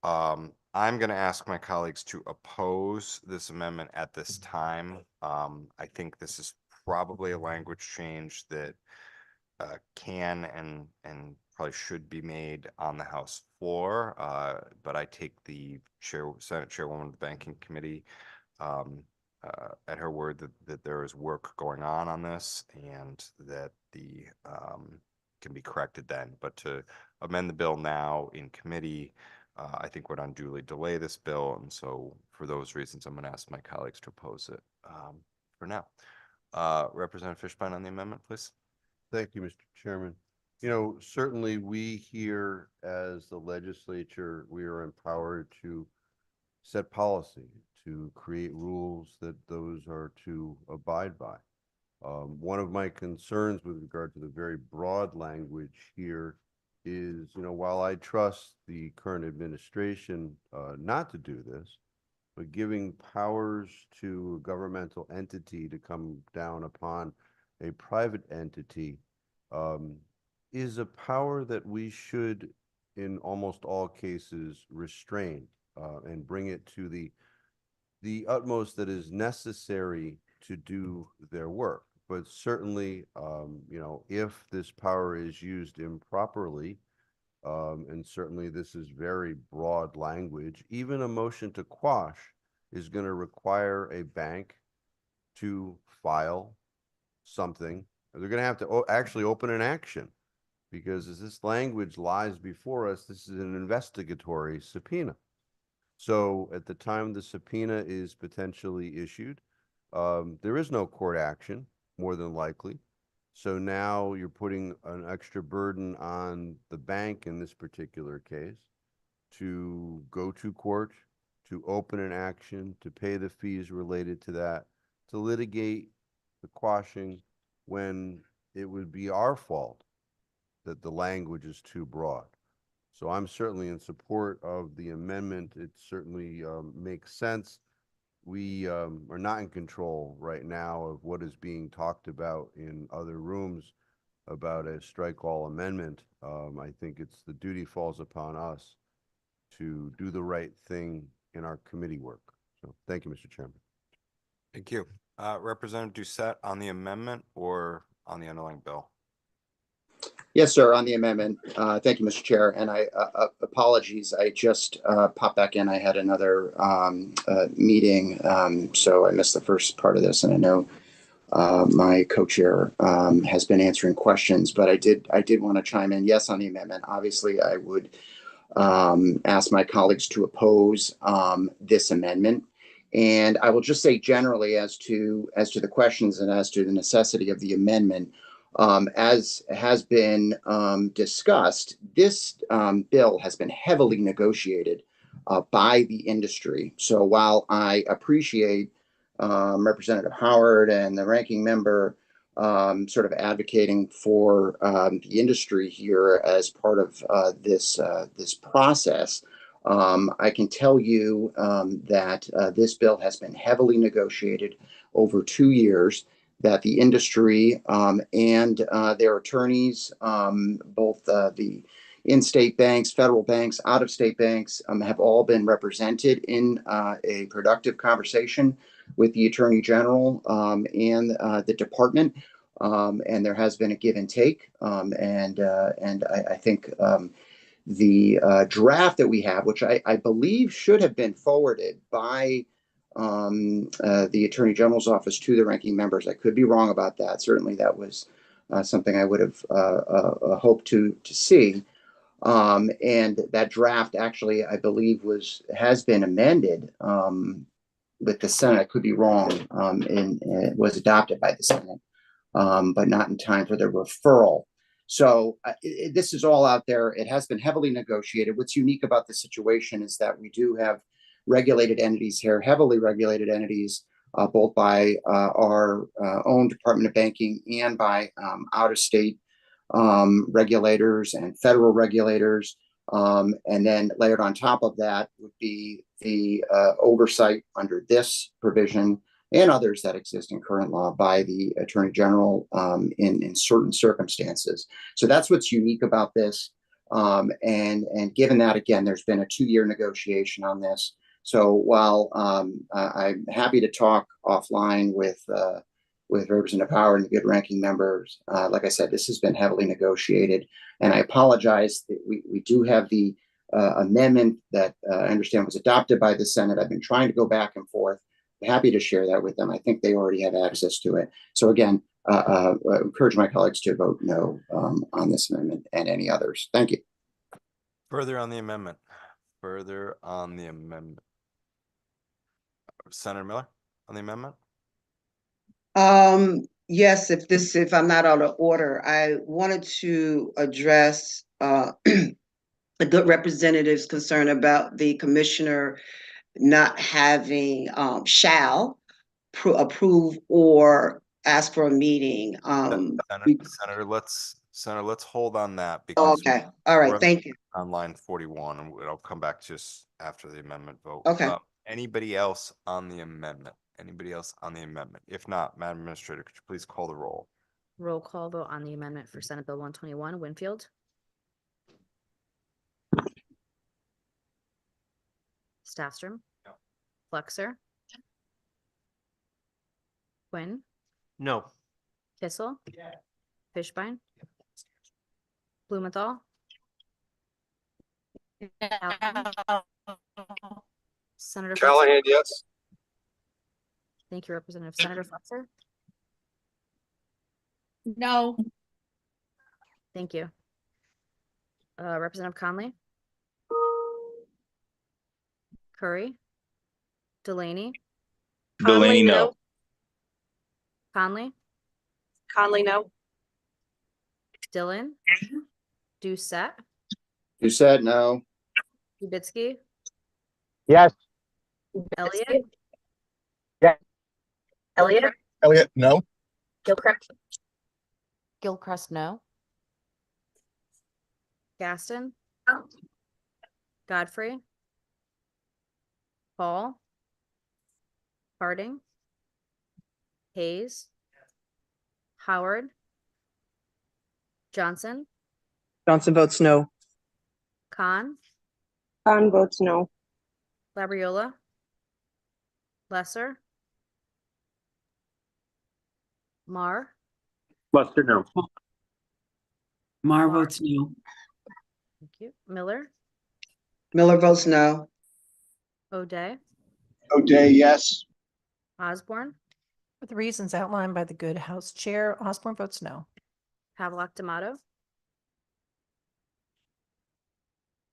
[SPEAKER 1] I'm going to ask my colleagues to oppose this amendment at this time. I think this is probably a language change that can and probably should be made on the House floor, but I take the Senate Chairwoman of the Banking Committee at her word that there is work going on this and that the can be corrected then. But to amend the bill now in committee, I think would unduly delay this bill, and so for those reasons, I'm going to ask my colleagues to oppose it for now. Representative Fishbein on the amendment, please.
[SPEAKER 2] Thank you, Mr. Chairman. You know, certainly we here as the legislature, we are empowered to set policy, to create rules that those are to abide by. One of my concerns with regard to the very broad language here is, you know, while I trust the current administration not to do this, but giving powers to a governmental entity to come down upon a private entity is a power that we should, in almost all cases, restrain and bring it to the utmost that is necessary to do their work. But certainly, if this power is used improperly, and certainly this is very broad language, even a motion to quash is going to require a bank to file something. They're going to have to actually open an action, because as this language lies before us, this is an investigatory subpoena. So at the time the subpoena is potentially issued, there is no court action, more than likely. So now you're putting an extra burden on the bank in this particular case to go to court, to open an action, to pay the fees related to that, to litigate the quashing when it would be our fault that the language is too broad. So I'm certainly in support of the amendment. It certainly makes sense. We are not in control right now of what is being talked about in other rooms about a strike all amendment. I think the duty falls upon us to do the right thing in our committee work. So thank you, Mr. Chairman.
[SPEAKER 1] Thank you. Representative Doucette on the amendment or on the underlying bill?
[SPEAKER 16] Yes, sir, on the amendment. Thank you, Mr. Chair. And apologies, I just popped back in. I had another meeting, so I missed the first part of this. And I know my co-chair has been answering questions, but I did want to chime in. Yes, on the amendment. Obviously, I would ask my colleagues to oppose this amendment. And I will just say generally as to the questions and as to the necessity of the amendment, as has been discussed, this bill has been heavily negotiated by the industry. So while I appreciate Representative Howard and the ranking member sort of advocating for the industry here as part of this process, I can tell you that this bill has been heavily negotiated over 2 years, that the industry and their attorneys, both the in-state banks, federal banks, out-of-state banks, have all been represented in a productive conversation with the Attorney General and the department. And there has been a give and take. And I think the draft that we have, which I believe should have been forwarded by the Attorney General's office to the ranking members. I could be wrong about that. Certainly that was something I would have hoped to see. And that draft actually, I believe, has been amended with the Senate. I could be wrong, and it was adopted by the Senate, but not in time for the referral. So this is all out there. It has been heavily negotiated. What's unique about the situation is that we do have regulated entities here, heavily regulated entities, both by our own Department of Banking and by out-of-state regulators and federal regulators. And then layered on top of that would be the oversight under this provision and others that exist in current law by the Attorney General in certain circumstances. So that's what's unique about this. And given that, again, there's been a 2-year negotiation on this. So while I'm happy to talk offline with Representative Howard and the good ranking members, like I said, this has been heavily negotiated. And I apologize that we do have the amendment that I understand was adopted by the Senate. I've been trying to go back and forth. Happy to share that with them. I think they already have access to it. So again, encourage my colleagues to vote no on this amendment and any others. Thank you.
[SPEAKER 1] Further on the amendment. Further on the amendment. Senator Miller on the amendment.
[SPEAKER 7] Yes, if I'm not out of order, I wanted to address the good representative's concern about the commissioner not having shall approve or ask for a meeting.
[SPEAKER 1] Senator, let's hold on that because
[SPEAKER 7] okay. All right.
[SPEAKER 1] we're
[SPEAKER 7] Thank you.
[SPEAKER 1] on line 41, and it'll come back just after the amendment vote.
[SPEAKER 7] Okay.
[SPEAKER 1] Anybody else on the amendment? Anybody else on the amendment? If not, Madam Administrator, could you please call the roll?
[SPEAKER 3] Roll call vote on the amendment for Senate Bill 121. Winfield. Staffstrom.
[SPEAKER 1] No.
[SPEAKER 3] Flexer. Quinn.
[SPEAKER 13] No.
[SPEAKER 3] Kissel. Fishbein. Blumenthal. Callahan. Senator Flexer.
[SPEAKER 4] Callahan, yes.
[SPEAKER 3] Thank you, Representative. Senator Flexer.
[SPEAKER 12] No.
[SPEAKER 3] Thank you. Representative Conley. Curry. Delaney.
[SPEAKER 8] Delaney, no.
[SPEAKER 3] Conley.
[SPEAKER 8] Conley, no.
[SPEAKER 3] Dillon. Doucette.
[SPEAKER 16] You said no.
[SPEAKER 3] Ubitsky.
[SPEAKER 5] Yes.
[SPEAKER 3] Elliott.
[SPEAKER 5] Yes.
[SPEAKER 3] Elliott.
[SPEAKER 11] Elliot, no.
[SPEAKER 3] Gilchrist.
[SPEAKER 9] Gilchrist, no.
[SPEAKER 3] Gaston. Godfrey. Paul. Harding. Hayes. Howard. Johnson.
[SPEAKER 7] Johnson votes no.
[SPEAKER 3] Khan.
[SPEAKER 7] Khan votes no.
[SPEAKER 3] Labriola. Lesser. Mar.
[SPEAKER 13] Lester, no.
[SPEAKER 3] Mar
[SPEAKER 7] votes no.
[SPEAKER 3] Thank you. Miller.
[SPEAKER 7] Miller votes no.
[SPEAKER 3] O'Day.
[SPEAKER 11] O'Day, yes.
[SPEAKER 3] Osborne.
[SPEAKER 8] For the reasons outlined by the good House Chair, Osborne votes no.
[SPEAKER 3] Havelock D'Amato.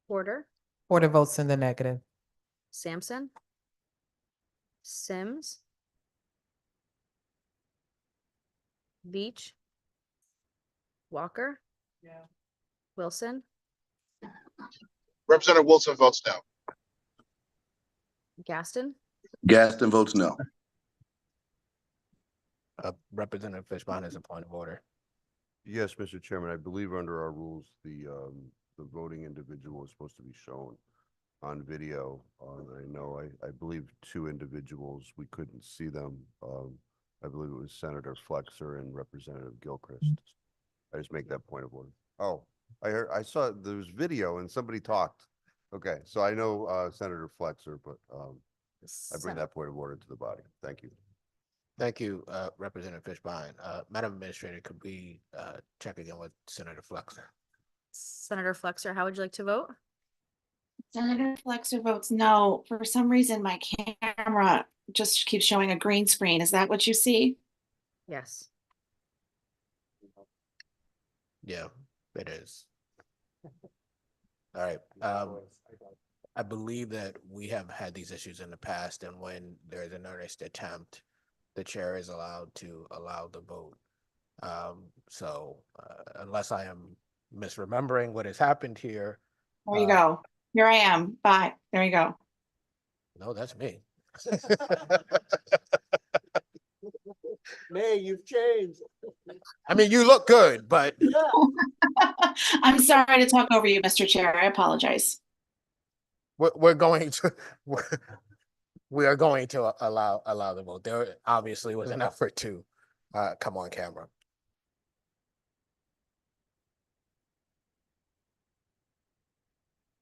[SPEAKER 3] Porter.
[SPEAKER 6] Porter votes in the negative.
[SPEAKER 3] Sampson. Sims. Beach. Walker. Wilson.
[SPEAKER 11] Representative Wilson votes no.
[SPEAKER 3] Gaston.
[SPEAKER 2] Gaston votes no.
[SPEAKER 10] Representative Fishbein has a point of order.
[SPEAKER 2] Yes, Mr. Chairman, I believe under our rules, the voting individual is supposed to be shown on video. I know, I believe two individuals, we couldn't see them. I believe it was Senator Flexer and Representative Gilchrist. I just make that point of order. Oh, I saw there was video and somebody talked. Okay, so I know Senator Flexer, but I bring that point of order to the body. Thank you.
[SPEAKER 10] Thank you, Representative Fishbein. Madam Administrator, could we check again with Senator Flexer?
[SPEAKER 3] Senator Flexer, how would you like to vote?
[SPEAKER 12] Senator Flexer votes no. For some reason, my camera just keeps showing a green screen. Is that what you see?
[SPEAKER 3] Yes.
[SPEAKER 10] Yeah, it is. All right. I believe that we have had these issues in the past, and when there's an earnest attempt, the chair is allowed to allow the vote. So unless I am misremembering what has happened here.
[SPEAKER 12] There you go. Here I am. Bye. There you go.
[SPEAKER 10] No, that's me. May, you've changed. I mean, you look good, but
[SPEAKER 12] I'm sorry to talk over you, Mr. Chair. I apologize.
[SPEAKER 10] we're going to we are going to allow the vote. There obviously was an effort to come on camera.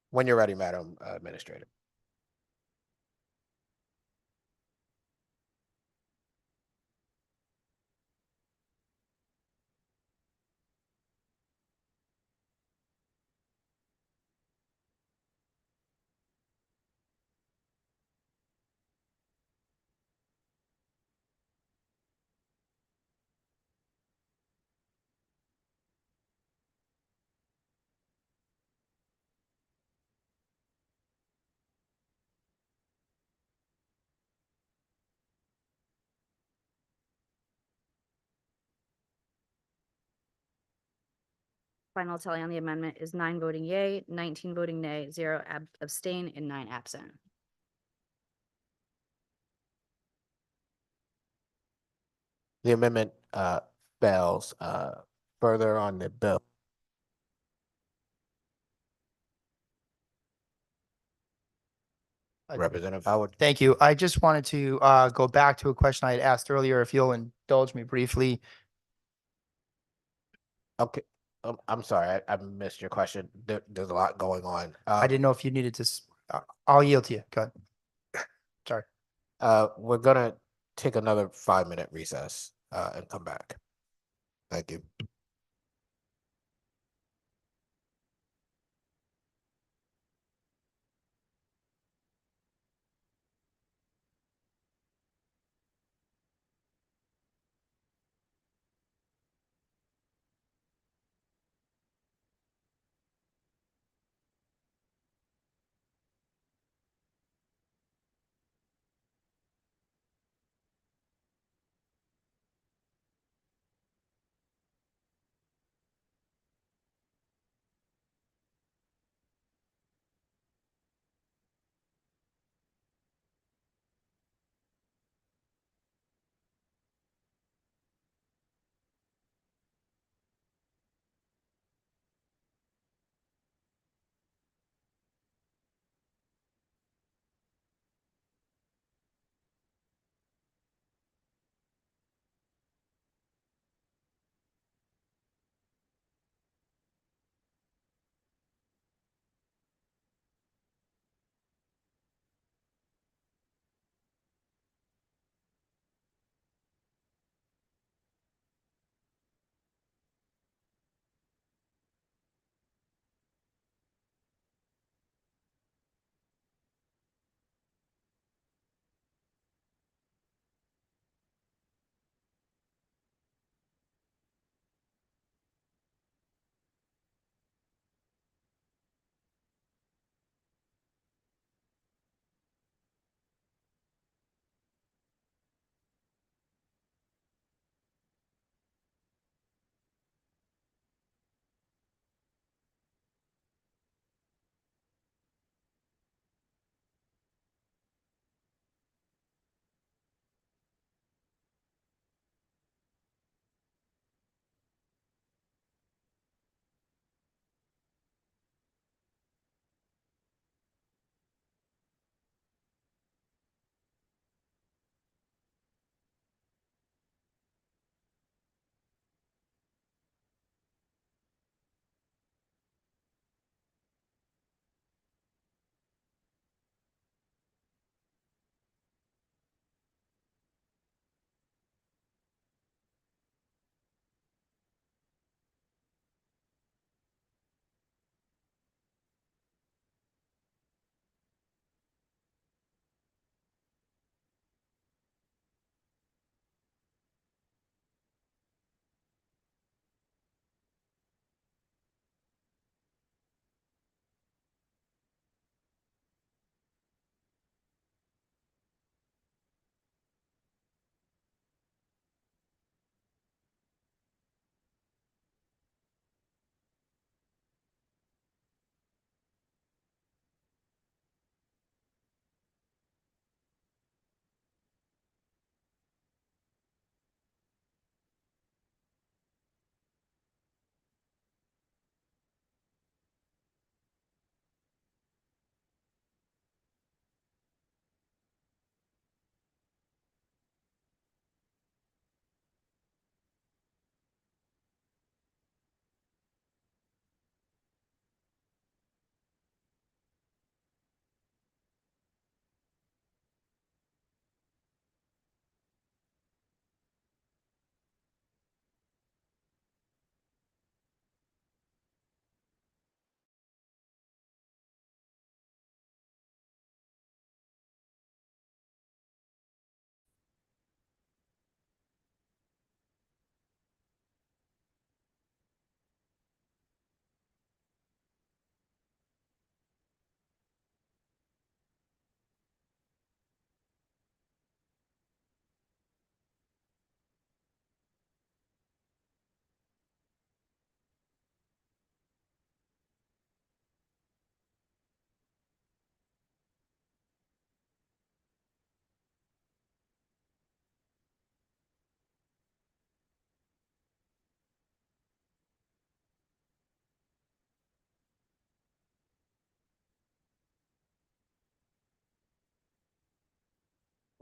[SPEAKER 10] When you're ready, Madam Administrator.
[SPEAKER 3] Final tally on the amendment is 9 voting yay, 19 voting nay, 0 abstain, and 9 absent.
[SPEAKER 10] The amendment fails. Further on the bill. Representative Howard.
[SPEAKER 15] Thank you. I just wanted to go back to a question I had asked earlier, if you'll indulge me briefly.
[SPEAKER 10] Okay. I'm sorry, I missed your question. There's a lot going on.
[SPEAKER 15] I didn't know if you needed to, I'll yield to you. Go ahead. Sorry.
[SPEAKER 10] We're gonna take another 5-minute recess and come back. Thank you.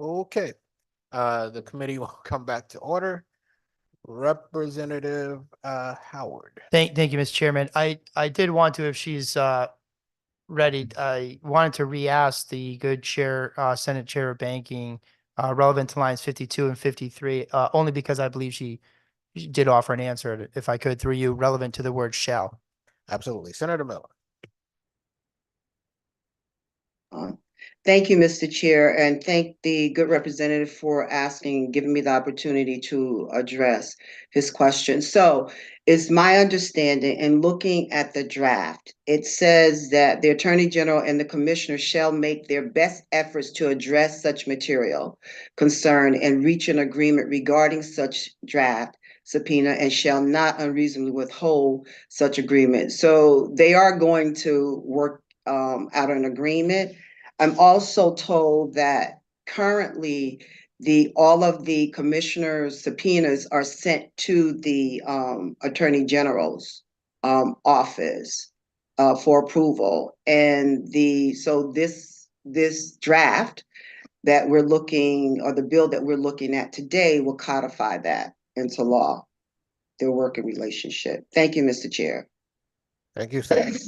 [SPEAKER 10] Okay, the committee will come back to order. Representative Howard.
[SPEAKER 15] Thank you, Mr. Chairman. I did want to, if she's ready, I wanted to re-ask the good chair, Senate Chair of Banking, relevant to lines 52 and 53, only because I believe she did offer an answer, if I could, through you, relevant to the word shall.
[SPEAKER 10] Absolutely. Senator Miller.
[SPEAKER 7] Thank you, Mr. Chair, and thank the good representative for asking, giving me the opportunity to address his question. So it's my understanding in looking at the draft, it says that the Attorney General and the Commissioner shall make their best efforts to address such material concern and reach an agreement regarding such draft subpoena and shall not unreasonably withhold such agreement. So they are going to work out an agreement. I'm also told that currently all of the commissioners' subpoenas are sent to the Attorney General's office for approval. And so this draft that we're looking, or the bill that we're looking at today, will codify that into law, their working relationship. Thank you, Mr. Chair.
[SPEAKER 10] Thank you, Senator.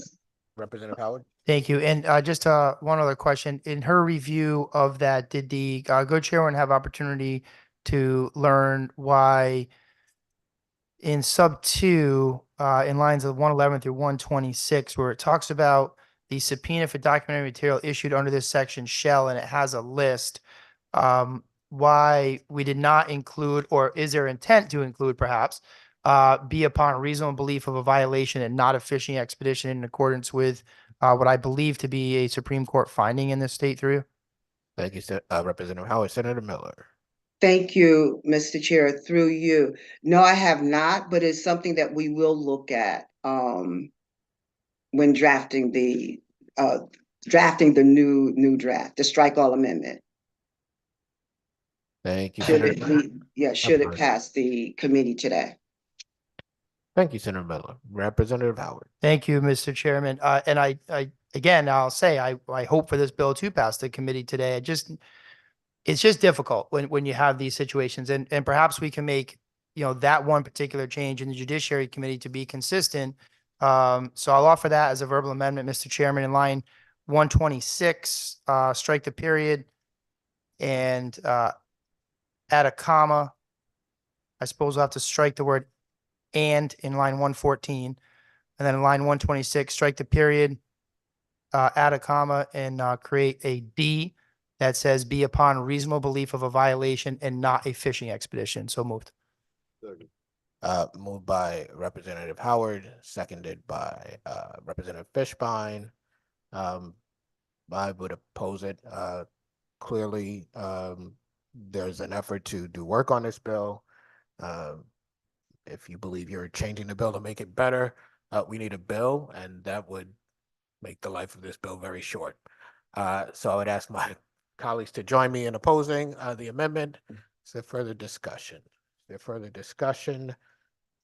[SPEAKER 10] Representative Howard.
[SPEAKER 15] Thank you. And just one other question. In her review of that, did the good chairman have opportunity to learn why in sub 2, in lines of 111 through 126, where it talks about the subpoena for documentary material issued under this section shall, and it has a list, why we did not include, or is there intent to include perhaps, be upon reasonable belief of a violation and not a fishing expedition in accordance with what I believe to be a Supreme Court finding in this state through?
[SPEAKER 10] Thank you, Representative Howard. Senator Miller.
[SPEAKER 7] Thank you, Mr. Chair, through you. No, I have not, but it's something that we will look at when drafting the new draft, the strike all amendment.
[SPEAKER 10] Thank you,
[SPEAKER 7] Should
[SPEAKER 10] Senator.
[SPEAKER 7] should it pass the committee today?
[SPEAKER 10] Thank you, Senator Miller. Representative Howard.
[SPEAKER 15] Thank you, Mr. Chairman. And I again, I'll say, I hope for this bill to pass the committee today. It's just difficult when you have these situations, and perhaps we can make, that one particular change in the Judiciary Committee to be consistent. So I'll offer that as a verbal amendment, Mr. Chairman, in line 126, strike the period and add a comma. I suppose we'll have to strike the word and in line 114, and then in line 126, strike the period, add a comma, and create a D that says be upon reasonable belief of a violation and not a fishing expedition. So moved.
[SPEAKER 10] Moved by Representative Howard, seconded by Representative Fishbein. I would oppose it. Clearly, there's an effort to do work on this bill. If you believe you're changing the bill to make it better, we need a bill, and that would make the life of this bill very short. So I would ask my colleagues to join me in opposing the amendment. Is there further discussion? Is there further discussion?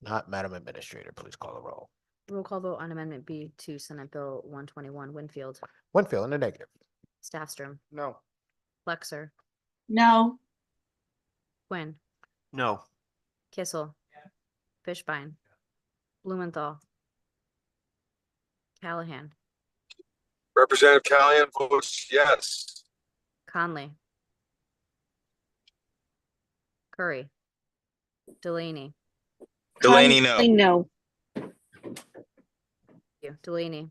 [SPEAKER 10] Not, Madam Administrator, please call the roll.
[SPEAKER 3] Roll call vote on Amendment B to Senate Bill 121. Winfield.
[SPEAKER 10] Winfield in the negative.
[SPEAKER 3] Staffstrom.
[SPEAKER 1] No.
[SPEAKER 3] Flexer.
[SPEAKER 12] No.
[SPEAKER 3] Quinn.
[SPEAKER 1] No.
[SPEAKER 3] Kissel. Fishbein. Blumenthal. Callahan.
[SPEAKER 4] Representative Callahan votes yes.
[SPEAKER 3] Conley. Curry. Delaney.
[SPEAKER 11] Delaney, no.
[SPEAKER 12] No.
[SPEAKER 3] Thank you. Delaney.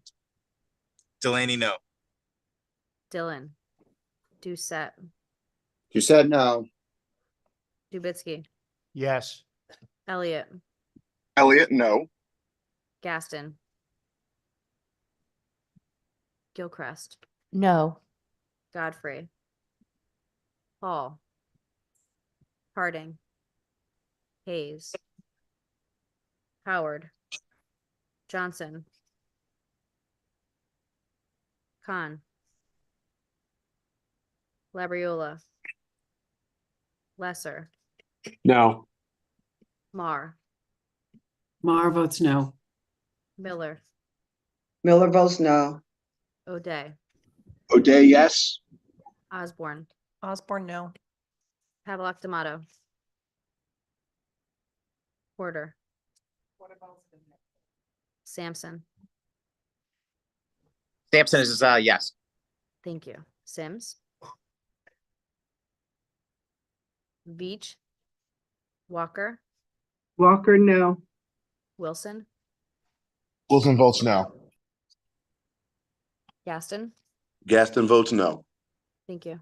[SPEAKER 11] Delaney, no.
[SPEAKER 3] Dillon. Doucette.
[SPEAKER 16] You said no.
[SPEAKER 3] Dubitsky.
[SPEAKER 15] Yes.
[SPEAKER 3] Elliott.
[SPEAKER 11] Elliott, no.
[SPEAKER 3] Gaston. Gilchrist.
[SPEAKER 9] No.
[SPEAKER 3] Godfrey. Hall. Harding. Hayes. Howard. Johnson. Khan. Labriola. Lesser.
[SPEAKER 13] No.
[SPEAKER 3] Marr.
[SPEAKER 8] Mar votes no.
[SPEAKER 3] Miller.
[SPEAKER 7] Miller votes no.
[SPEAKER 3] O'Day.
[SPEAKER 11] O'Day, yes.
[SPEAKER 3] Osborne.
[SPEAKER 8] Osborne, no.
[SPEAKER 3] Havelock D'Amato. Porter. Sampson.
[SPEAKER 5] Sampson is yes.
[SPEAKER 3] Thank you. Sims. Veach. Walker.
[SPEAKER 7] Walker, no.
[SPEAKER 3] Wilson,
[SPEAKER 11] Wilson votes no.
[SPEAKER 3] Gaston.
[SPEAKER 11] Gaston votes no.
[SPEAKER 3] Thank you.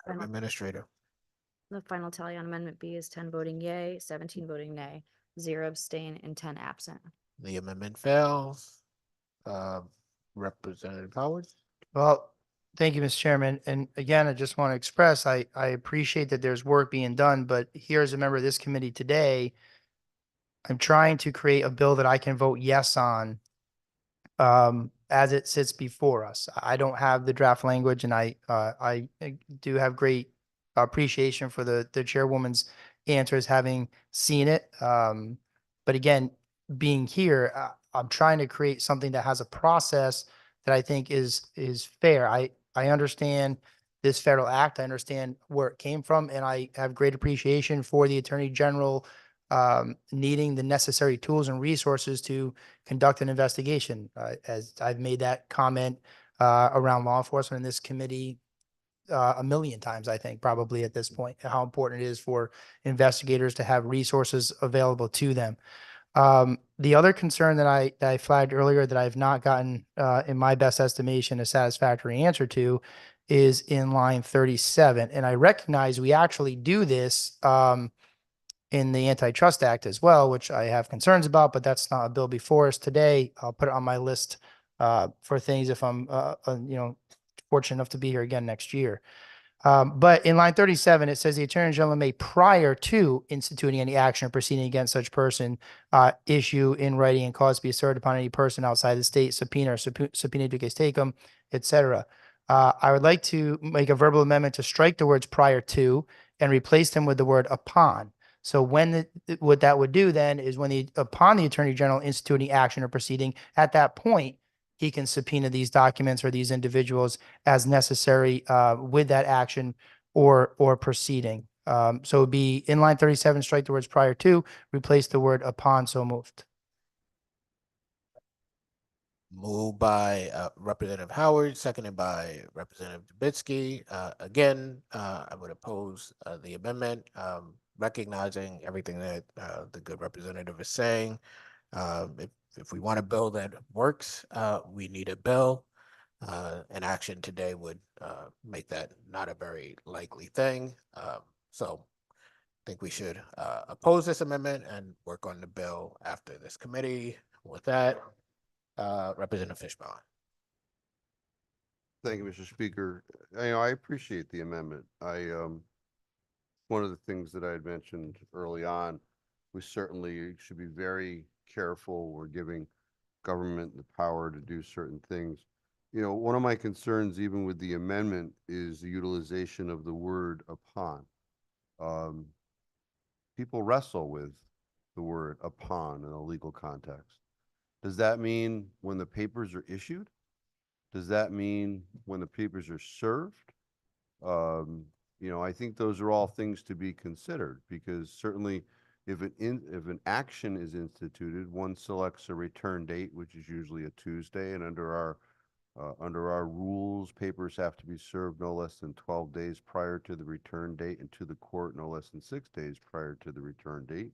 [SPEAKER 10] Madam Administrator.
[SPEAKER 3] The final tally on Amendment B is 10 voting yay, 17 voting nay, 0 abstain, and 10 absent.
[SPEAKER 10] The amendment fails. Representative Howard.
[SPEAKER 15] Well, thank you, Mr. Chairman. And again, I just want to express, I appreciate that there's work being done, but here as a member of this committee today, I'm trying to create a bill that I can vote yes on as it sits before us. I don't have the draft language, and I do have great appreciation for the chairwoman's answers, having seen it. But again, being here, I'm trying to create something that has a process that I think is fair. I understand this federal act. I understand where it came from, and I have great appreciation for the Attorney General needing the necessary tools and resources to conduct an investigation. As I've made that comment around law enforcement in this committee a million times, I think, probably at this point, how important it is for investigators to have resources available to them. The other concern that I flagged earlier that I've not gotten, in my best estimation, a satisfactory answer to is in line 37. And I recognize we actually do this in the Antitrust Act as well, which I have concerns about, but that's not a bill before us today. I'll put it on my list for things if I'm, fortunate enough to be here again next year. But in line 37, it says the Attorney General may, prior to instituting any action or proceeding against such person, issue in writing and cause to be asserted upon any person outside the state, subpoena or subpoena duces tecum, et cetera. I would like to make a verbal amendment to strike the words prior to and replace them with the word upon. So when what that would do then is when upon the Attorney General instituting action or proceeding, at that point, he can subpoena these documents or these individuals as necessary with that action or proceeding. So it would be in line 37, strike the words prior to, replace the word upon, so moved.
[SPEAKER 10] Moved by Representative Howard, seconded by Representative Dubitsky. Again, I would oppose the amendment, recognizing everything that the good representative is saying. If we want a bill that works, we need a bill. An action today would make that not a very likely thing. So I think we should oppose this amendment and work on the bill after this committee. With that, Representative Fishbaum.
[SPEAKER 2] Thank you, Mr. Speaker. I appreciate the amendment. One of the things that I had mentioned early on, we certainly should be very careful. We're giving government the power to do certain things. One of my concerns, even with the amendment, is the utilization of the word upon. People wrestle with the word upon in a legal context. Does that mean when the papers are issued? Does that mean when the papers are served? I think those are all things to be considered, because certainly if an action is instituted, one selects a return date, which is usually a Tuesday, and under our rules, papers have to be served no less than 12 days prior to the return date, and to the court no less than 6 days prior to the return date.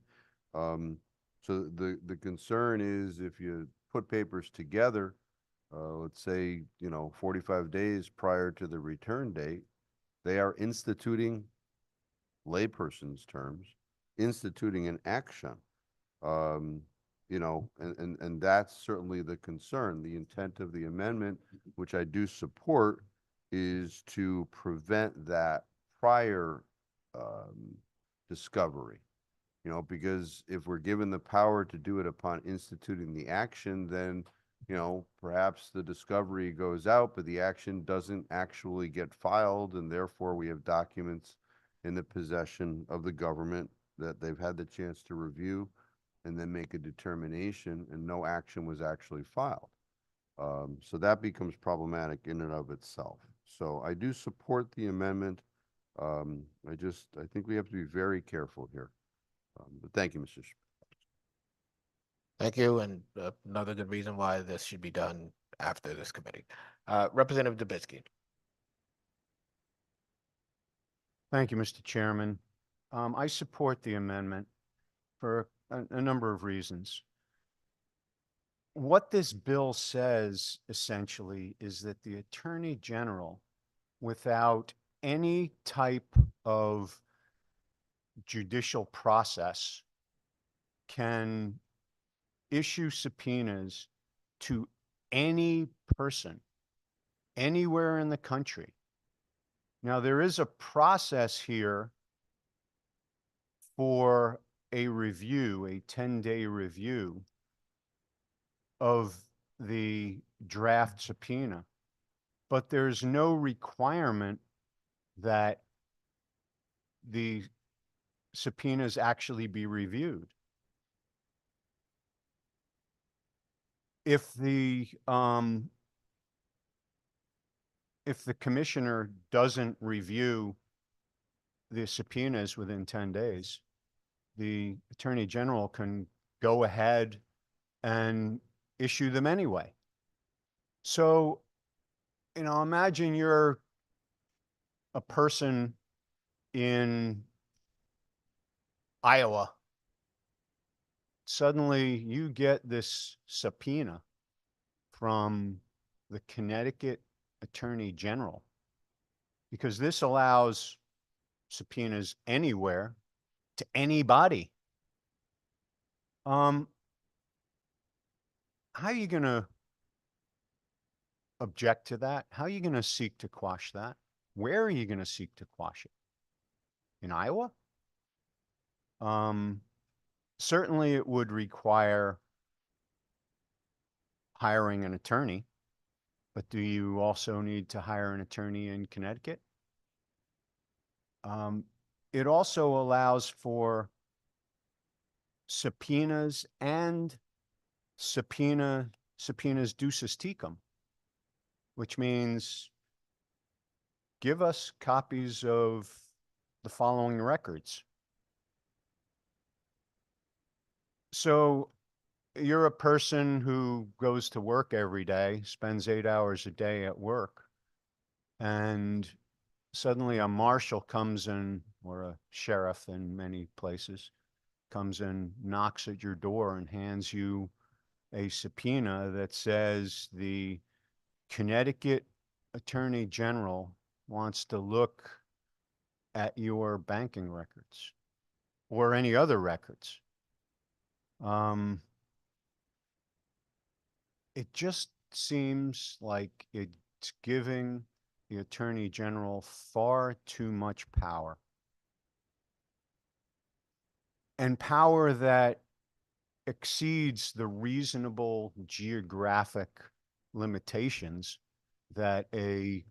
[SPEAKER 2] So the concern is, if you put papers together, let's say, 45 days prior to the return date, they are instituting, layperson's terms, instituting an action. And that's certainly the concern. The intent of the amendment, which I do support, is to prevent that prior discovery. Because if we're given the power to do it upon instituting the action, then perhaps the discovery goes out, but the action doesn't actually get filed, and therefore we have documents in the possession of the government that they've had the chance to review and then make a determination, and no action was actually filed. So that becomes problematic in and of itself. So I do support the amendment. I think we have to be very careful here. But thank you, Mr.
[SPEAKER 10] Thank you, and another good reason why this should be done after this committee. Representative Dubitsky.
[SPEAKER 17] Thank you, Mr. Chairman. I support the amendment for a number of reasons. What this bill says essentially is that the Attorney General, without any type of judicial process, can issue subpoenas to any person anywhere in the country. Now, there is a process here for a review, a 10-day review of the draft subpoena, but there's no requirement that the subpoenas actually be reviewed. If the commissioner doesn't review the subpoenas within 10 days, the Attorney General can go ahead and issue them anyway. So, imagine you're a person in Iowa. Suddenly you get this subpoena from the Connecticut Attorney General, because this allows subpoenas anywhere to anybody. How are you going to object to that? How are you going to seek to quash that? Where are you going to seek to quash it? In Iowa? Certainly it would require hiring an attorney, but do you also need to hire an attorney in Connecticut? It also allows for subpoenas and subpoenas ducis tecum, which means give us copies of the following records. So you're a person who goes to work every day, spends 8 hours a day at work, and suddenly a marshal comes in, or a sheriff in many places, comes in, knocks at your door and hands you a subpoena that says the Connecticut Attorney General wants to look at your banking records or any other records. It just seems like it's giving the Attorney General far too much power. And power that exceeds the reasonable geographic limitations that a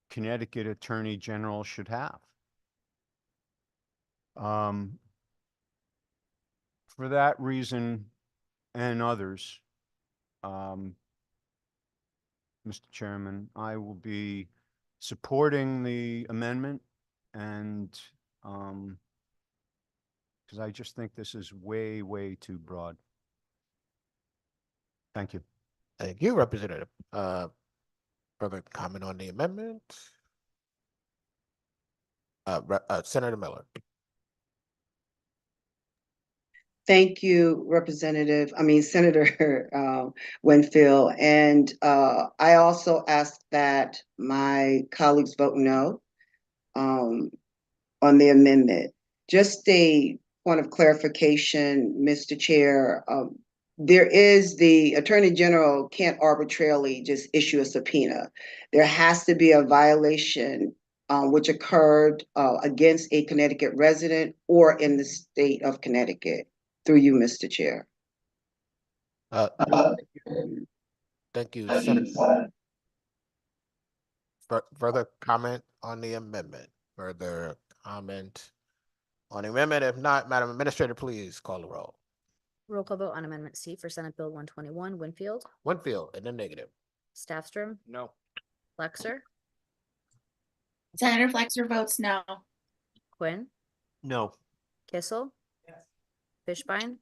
[SPEAKER 17] Connecticut Attorney General should have. For that reason and others, Mr. Chairman, I will be supporting the amendment, and because I just think this is way, way too broad. Thank you.
[SPEAKER 10] Thank you, Representative. Further comment on the amendment? Senator Miller.
[SPEAKER 7] Thank you, Senator Winfield. And I also ask that my colleagues vote no on the amendment. Just a point of clarification, Mr. Chair. The Attorney General can't arbitrarily just issue a subpoena. There has to be a violation which occurred against a Connecticut resident or in the state of Connecticut. Through you, Mr. Chair.
[SPEAKER 10] Thank you, Senator. Further comment on the amendment? Further comment on the amendment? If not, Madam Administrator, please call the roll.
[SPEAKER 3] Roll call vote on Amendment C for Senate Bill 121, Winfield,
[SPEAKER 10] Winfield in the negative.
[SPEAKER 3] Staffstrom,
[SPEAKER 13] No.
[SPEAKER 3] Flexer,
[SPEAKER 12] Senator Flexer votes no.
[SPEAKER 3] Quinn,
[SPEAKER 13] No.
[SPEAKER 3] Kissel, Fishbein,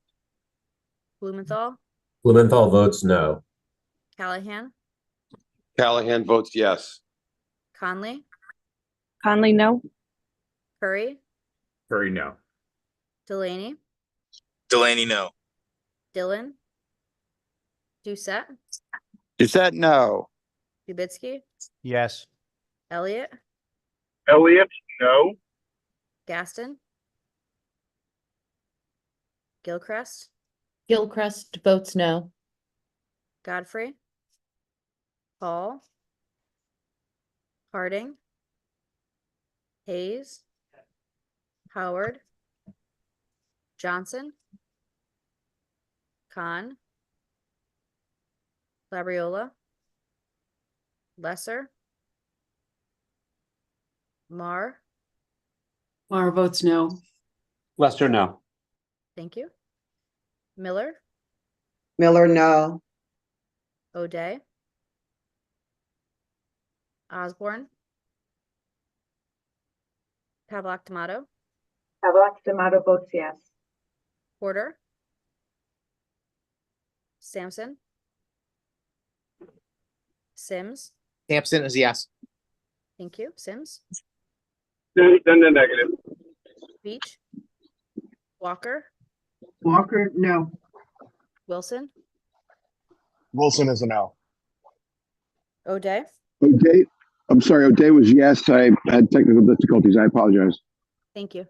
[SPEAKER 3] Blumenthal,
[SPEAKER 18] Blumenthal votes no.
[SPEAKER 3] Callahan,
[SPEAKER 4] Callahan votes yes.
[SPEAKER 3] Conley,
[SPEAKER 19] Conley, no.
[SPEAKER 3] Curry,
[SPEAKER 18] Curry, no.
[SPEAKER 3] Delaney,
[SPEAKER 11] Delaney, no.
[SPEAKER 3] Dillon, Doucette,
[SPEAKER 14] Doucette, no.
[SPEAKER 3] Dubitsky,
[SPEAKER 17] Yes.
[SPEAKER 3] Elliott,
[SPEAKER 5] Elliott, no.
[SPEAKER 3] Gaston, Gilchrist,
[SPEAKER 9] Gilchrist votes no.
[SPEAKER 3] Godfrey, Paul, Harding, Hayes, Howard, Johnson, Khan, Labriola, Lesser, Mar,
[SPEAKER 19] Mar votes no.
[SPEAKER 13] Lester, no.
[SPEAKER 3] thank you. Miller,
[SPEAKER 7] Miller, no.
[SPEAKER 3] O'Day, Osborne, Pavlock Tomato,
[SPEAKER 19] Pavlock Tomato votes yes.
[SPEAKER 3] Porter, Sampson, Sims,
[SPEAKER 13] Sampson is yes.
[SPEAKER 3] thank you, Sims,
[SPEAKER 5] Then the negative.
[SPEAKER 3] Beach, Walker,
[SPEAKER 19] Walker, no.
[SPEAKER 3] Wilson,
[SPEAKER 11] Wilson is a no.
[SPEAKER 3] O'Day,
[SPEAKER 11] O'Day, I'm sorry, O'Day was yes. I had technical difficulties. I apologize.
[SPEAKER 3] thank you.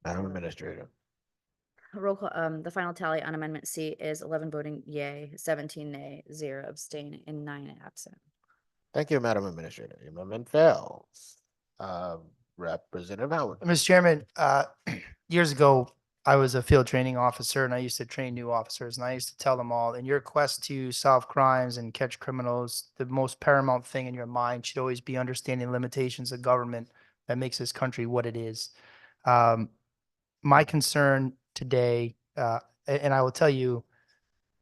[SPEAKER 10] Madam Administrator.
[SPEAKER 3] Roll call, the final tally on Amendment C is 11 voting yay, 17 nay, 0 abstain, and 9 absent.
[SPEAKER 10] Thank you, Madam Administrator. The amendment fails. Representative Howard.
[SPEAKER 15] Mr. Chairman, years ago, I was a field training officer and I used to train new officers and I used to tell them all, in your quest to solve crimes and catch criminals, the most paramount thing in your mind should always be understanding limitations of government that makes this country what it is. My concern today, and I will tell you,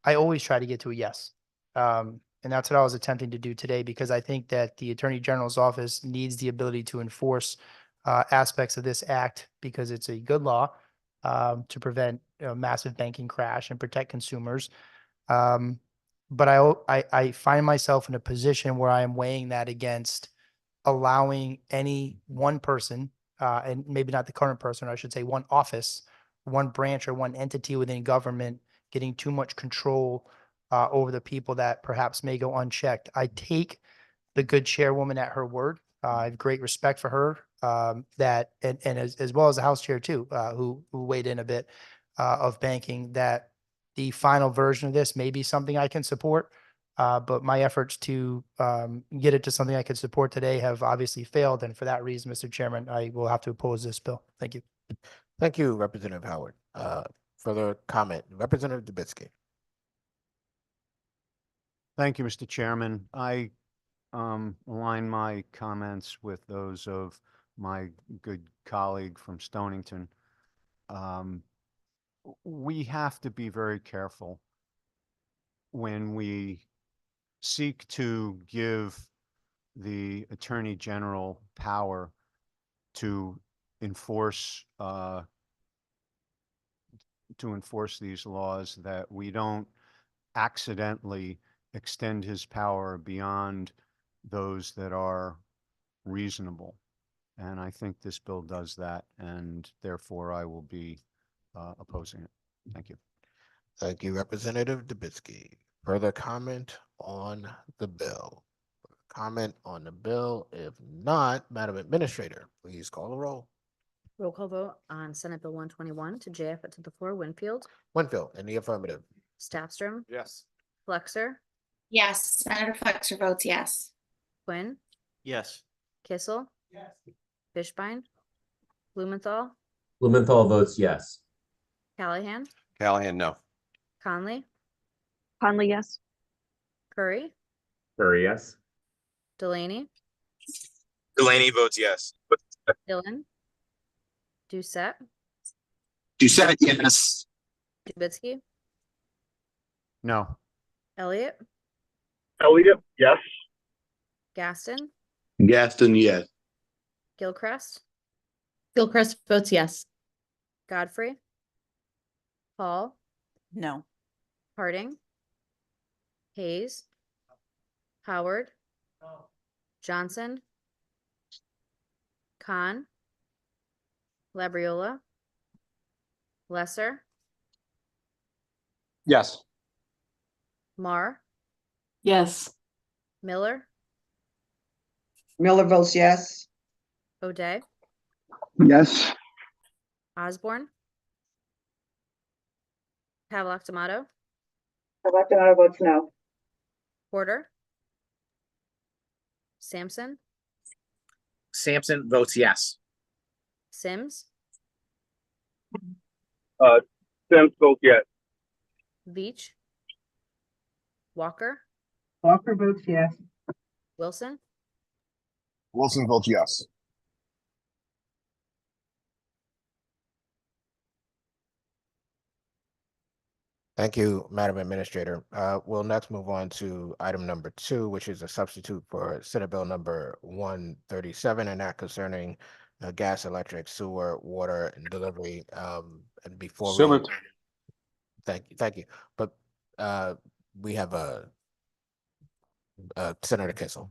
[SPEAKER 15] I always try to get to a yes. And that's what I was attempting to do today because I think that the Attorney General's office needs the ability to enforce aspects of this act because it's a good law to prevent massive banking crash and protect consumers. But I find myself in a position where I am weighing that against allowing any one person, and maybe not the current person, or I should say one office, one branch or one entity within government getting too much control over the people that perhaps may go unchecked. I take the good chairwoman at her word. I have great respect for her, that, and as well as the House Chair too, who weighed in a bit of banking, that the final version of this may be something I can support. But my efforts to get it to something I could support today have obviously failed. And for that reason, Mr. Chairman, I will have to oppose this bill. Thank you.
[SPEAKER 10] Thank you, Representative Howard. Further comment, Representative Dubitsky.
[SPEAKER 17] Thank you, Mr. Chairman. I align my comments with those of my good colleague from Stonington. we have to be very careful when we seek to give the Attorney General power to enforce these laws, that we don't accidentally extend his power beyond those that are reasonable. And I think this bill does that, and therefore I will be opposing it. Thank you.
[SPEAKER 10] Thank you, Representative Dubitsky. Further comment on the bill? Comment on the bill? If not, Madam Administrator, please call the roll.
[SPEAKER 3] Roll call vote on Senate Bill 121 to JF it to the floor. Winfield,
[SPEAKER 10] Winfield, in the affirmative.
[SPEAKER 3] Staffstrom,
[SPEAKER 1] Yes.
[SPEAKER 3] Flexer,
[SPEAKER 12] Yes, Senator Flexer votes yes.
[SPEAKER 3] Quinn,
[SPEAKER 13] Yes.
[SPEAKER 3] Kissel. Yes. Fishbein, Blumenthal,
[SPEAKER 18] Blumenthal votes yes.
[SPEAKER 3] Callahan,
[SPEAKER 1] Callahan, no.
[SPEAKER 3] Conley,
[SPEAKER 19] Conley, yes.
[SPEAKER 3] Curry,
[SPEAKER 18] Curry, yes.
[SPEAKER 3] Delaney,
[SPEAKER 5] Delaney votes yes.
[SPEAKER 3] Dillon, Doucette,
[SPEAKER 13] Doucette, yes.
[SPEAKER 3] Dubitsky,
[SPEAKER 17] No.
[SPEAKER 3] Elliott,
[SPEAKER 5] Elliott, yes.
[SPEAKER 3] Gaston,
[SPEAKER 13] Gaston, yes.
[SPEAKER 3] Gilchrist,
[SPEAKER 9] Gilchrist votes yes.
[SPEAKER 3] Godfrey, Paul,
[SPEAKER 8] No.
[SPEAKER 3] Harding, Hayes, Howard, Johnson, Khan, Labriola, Lesser,
[SPEAKER 13] Yes.
[SPEAKER 3] Marr,
[SPEAKER 19] Yes.
[SPEAKER 3] Miller,
[SPEAKER 7] Miller votes yes.
[SPEAKER 3] O'Day,
[SPEAKER 11] Yes.
[SPEAKER 3] Osborne, Pavlock Tomato,
[SPEAKER 19] Tomato votes no.
[SPEAKER 3] Porter, Sampson,
[SPEAKER 13] Sampson votes yes.
[SPEAKER 3] Sims,
[SPEAKER 5] Sims votes yes.
[SPEAKER 3] Veach, Walker,
[SPEAKER 19] Walker votes yes.
[SPEAKER 3] Wilson,
[SPEAKER 5] Wilson votes yes.
[SPEAKER 10] Thank you, Madam Administrator. We'll next move on to item number 2, which is a substitute for Senate Bill number 137, and that concerning gas, electric, sewer, water, and delivery. And before
[SPEAKER 13] So
[SPEAKER 10] we,
[SPEAKER 13] moved.
[SPEAKER 10] thank you. But we have Senator Kissel.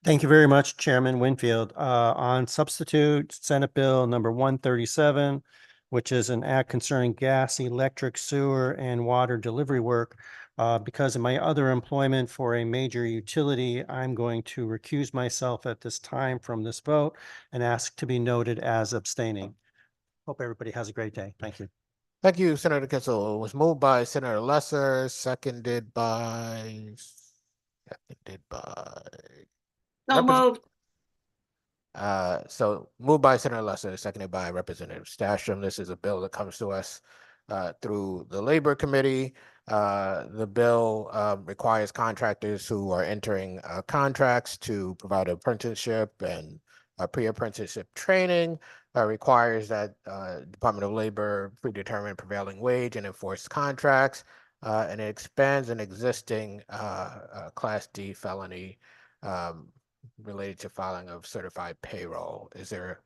[SPEAKER 20] Thank you very much, Chairman Winfield. On substitute Senate Bill number 137, which is an act concerning gas, electric, sewer, and water delivery work. Because of my other employment for a major utility, I'm going to recuse myself at this time from this vote and ask to be noted as abstaining. Hope everybody has a great day. Thank you.
[SPEAKER 10] Thank you, Senator Kissel. It was moved by Senator Lesser, seconded by
[SPEAKER 12] So moved.
[SPEAKER 10] So moved by Senator Lesser, seconded by Representative Stasham. This is a bill that comes to us through the Labor Committee. The bill requires contractors who are entering contracts to provide apprenticeship and pre-apprenticeship training. Requires that Department of Labor predetermine prevailing wage and enforce contracts. And it expands an existing Class D felony related to filing of certified payroll. Is there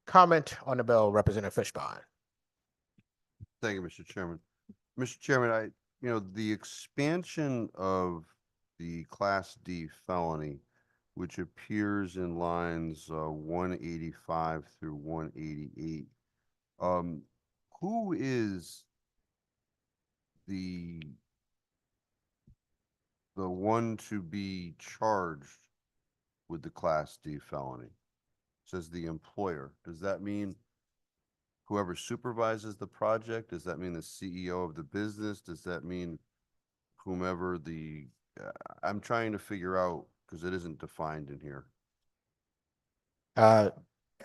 [SPEAKER 10] comment on the bill, Representative Fishbein?
[SPEAKER 2] Thank you, Mr. Chairman. Mr. Chairman, the expansion of the Class D felony, which appears in lines 185 through 188, who is the one to be charged with the Class D felony? Says the employer. Does that mean whoever supervises the project? Does that mean the CEO of the business? Does that mean whomever I'm trying to figure out, because it isn't defined in here.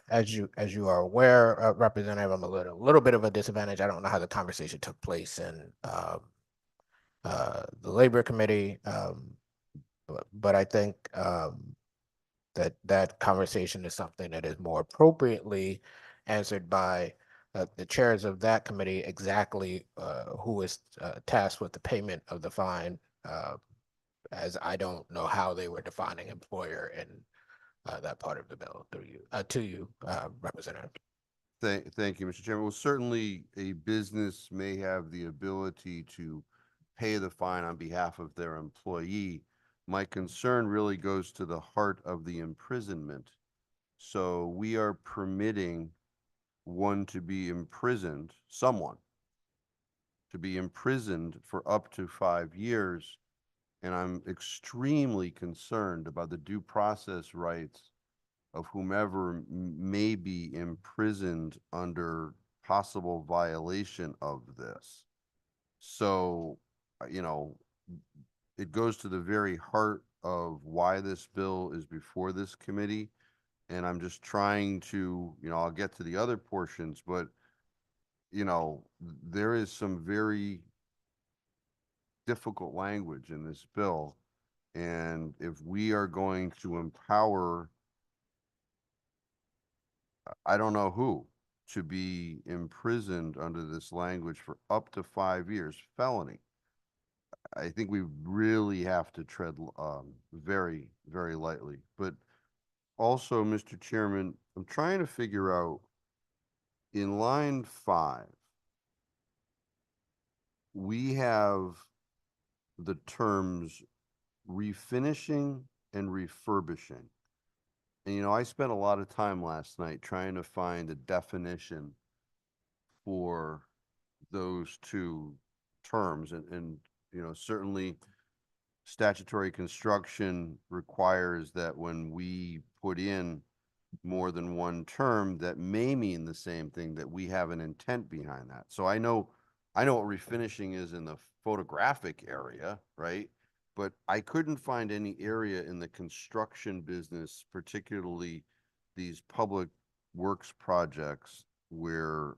[SPEAKER 10] As you are aware, Representative, I'm a little bit of a disadvantage. I don't know how the conversation took place in the Labor Committee, but I think that conversation is something that is more appropriately answered by the chairs of that committee exactly who is tasked with the payment of the fine, as I don't know how they were defining employer in that part of the bill through you, to you, Representative.
[SPEAKER 2] Thank you, Mr. Chairman. Well, certainly a business may have the ability to pay the fine on behalf of their employee. My concern really goes to the heart of the imprisonment. So we are permitting one to be imprisoned, someone to be imprisoned for up to 5 years. And I'm extremely concerned about the due process rights of whomever may be imprisoned under possible violation of this. So, it goes to the very heart of why this bill is before this committee. And I'm just trying to, I'll get to the other portions, but, there is some very difficult language in this bill. And if we are going to empower, I don't know who, to be imprisoned under this language for up to 5 years, felony, I think we really have to tread very, very lightly. But also, Mr. Chairman, I'm trying to figure out in line 5, we have the terms refinishing and refurbishing. And, I spent a lot of time last night trying to find a definition for those two terms. And certainly statutory construction requires that when we put in more than one term that may mean the same thing, that we have an intent behind that. So I know what refinishing is in the photographic area, right? But I couldn't find any area in the construction business, particularly these public works projects, where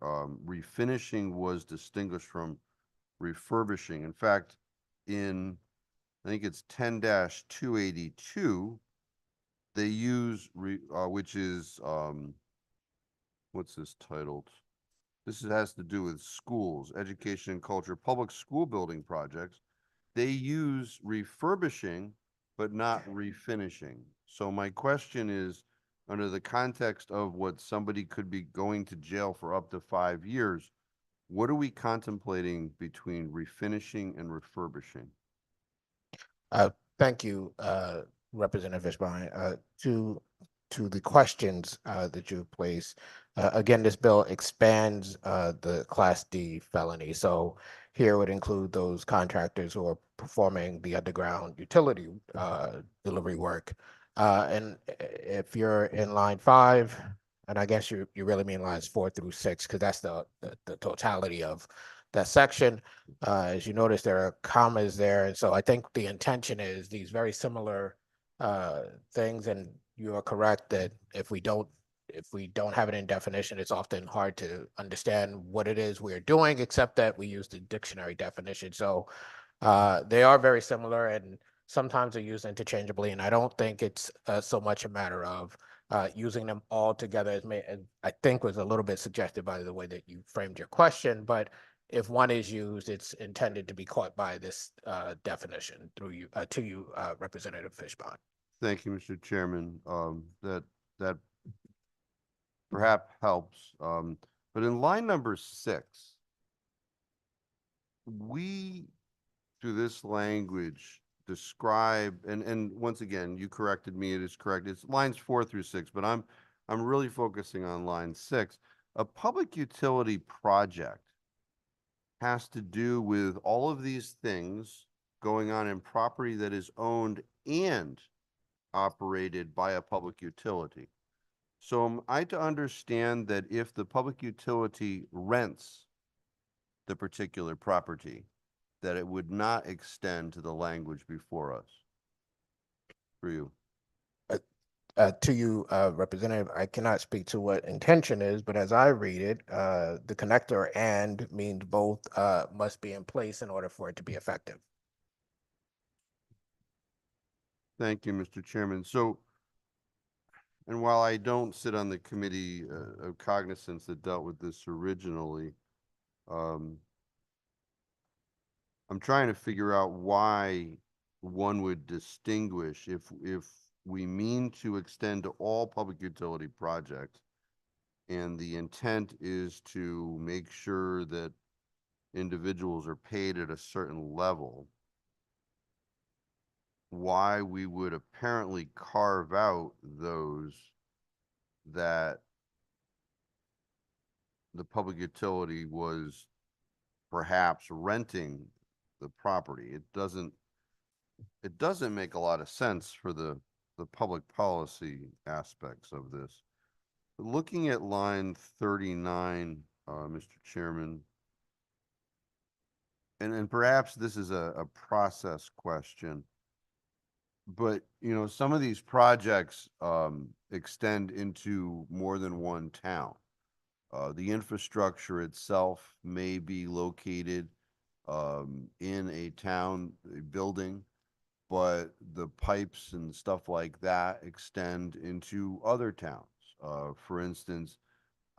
[SPEAKER 2] refinishing was distinguished from refurbishing. In fact, I think it's 10-282, they use, which is, what's this titled? This has to do with schools, education and culture, public school building projects. They use refurbishing, but not refinishing. So my question is, under the context of what somebody could be going to jail for up to 5 years, what are we contemplating between refinishing and refurbishing?
[SPEAKER 10] Thank you, Representative Fishbein. To the questions that you placed, again, this bill expands the Class D felony. So here would include those contractors who are performing the underground utility delivery work. And if you're in line 5, and I guess you really mean lines 4 through 6, because that's the totality of that section. As you notice, there are commas there. And so I think the intention is these very similar things. And you are correct that if we don't have it in definition, it's often hard to understand what it is we're doing, except that we use the dictionary definition. So they are very similar, and sometimes they're used interchangeably. And I don't think it's so much a matter of using them all together, as I think was a little bit suggested by the way that you framed your question. But if one is used, it's intended to be caught by this definition through you to you, Representative Fishbein.
[SPEAKER 2] Thank you, Mr. Chairman. That perhaps helps. But in line number 6, we, through this language, describe, and once again, you corrected me, it is correct. It's lines 4 through 6, but I'm really focusing on line 6. A public utility project has to do with all of these things going on in property that is owned and operated by a public utility. So am I to understand that if the public utility rents the particular property, that it would not extend to the language before us? For you.
[SPEAKER 10] To you, Representative, I cannot speak to what intention is, but as I read it, the connector and means both must be in place in order for it to be effective.
[SPEAKER 2] Thank you, Mr. Chairman. So And while I don't sit on the committee of cognizance that dealt with this originally, I'm trying to figure out why one would distinguish if we mean to extend to all public utility projects, and the intent is to make sure that individuals are paid at a certain level, why we would apparently carve out those that the public utility was perhaps renting the property. It doesn't make a lot of sense for the public policy aspects of this. Looking at line 39, Mr. Chairman, and perhaps this is a process question, but some of these projects extend into more than one town. The infrastructure itself may be located in a town, a building, but the pipes and stuff like that extend into other towns. For instance,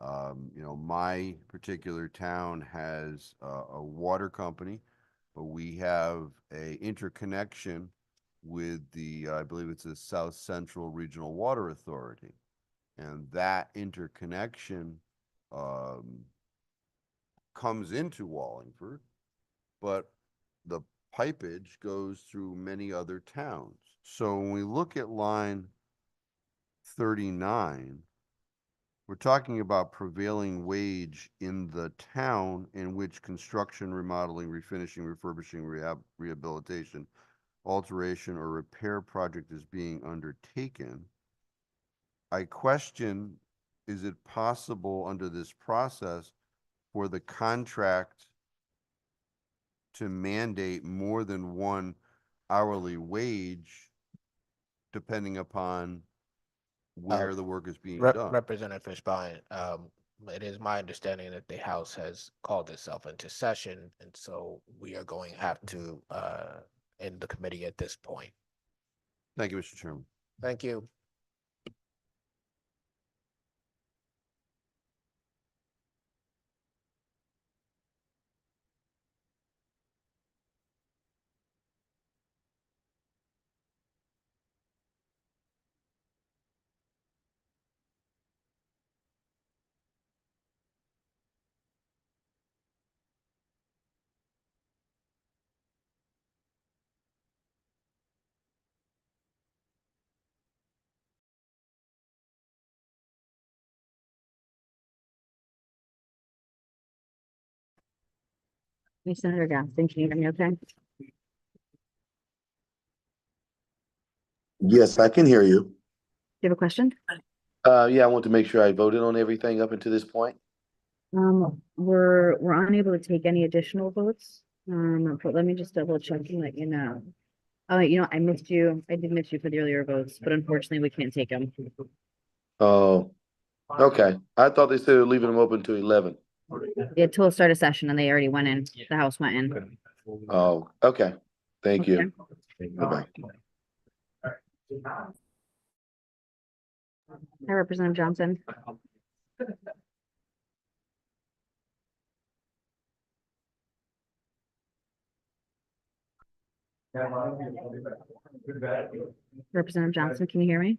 [SPEAKER 2] my particular town has a water company, but we have a interconnection with I believe it's the South Central Regional Water Authority. And that interconnection comes into Wallingford, but the pipage goes through many other towns. So when we look at line 39, we're talking about prevailing wage in the town in which construction, remodeling, refinishing, refurbishing, rehabilitation, alteration, or repair project is being undertaken. I question, is it possible under this process for the contract to mandate more than one hourly wage depending upon where the work is being done?
[SPEAKER 10] Representative Fishbein, it is my understanding that the House has called itself into session, and so we are going to have to end the committee at this point.
[SPEAKER 2] Thank you, Mr. Chairman.
[SPEAKER 10] Thank you.
[SPEAKER 3] Hey, Senator Johnston, can you hear me okay?
[SPEAKER 13] Yes, I can hear you.
[SPEAKER 3] Do you have a question?
[SPEAKER 13] Yeah, I want to make sure I voted on everything up until this point.
[SPEAKER 3] We're unable to take any additional votes. But let me just double check and let you know. I missed you. I did miss you for the earlier votes, but unfortunately we can't take them.
[SPEAKER 13] Oh, okay. I thought they said they were leaving them open to 11.
[SPEAKER 3] Yeah, till start a session and they already went in. The House went in.
[SPEAKER 13] Oh, okay. Thank you. Bye-bye.
[SPEAKER 3] Hi, Representative Johnson. Representative Johnson, can you hear me?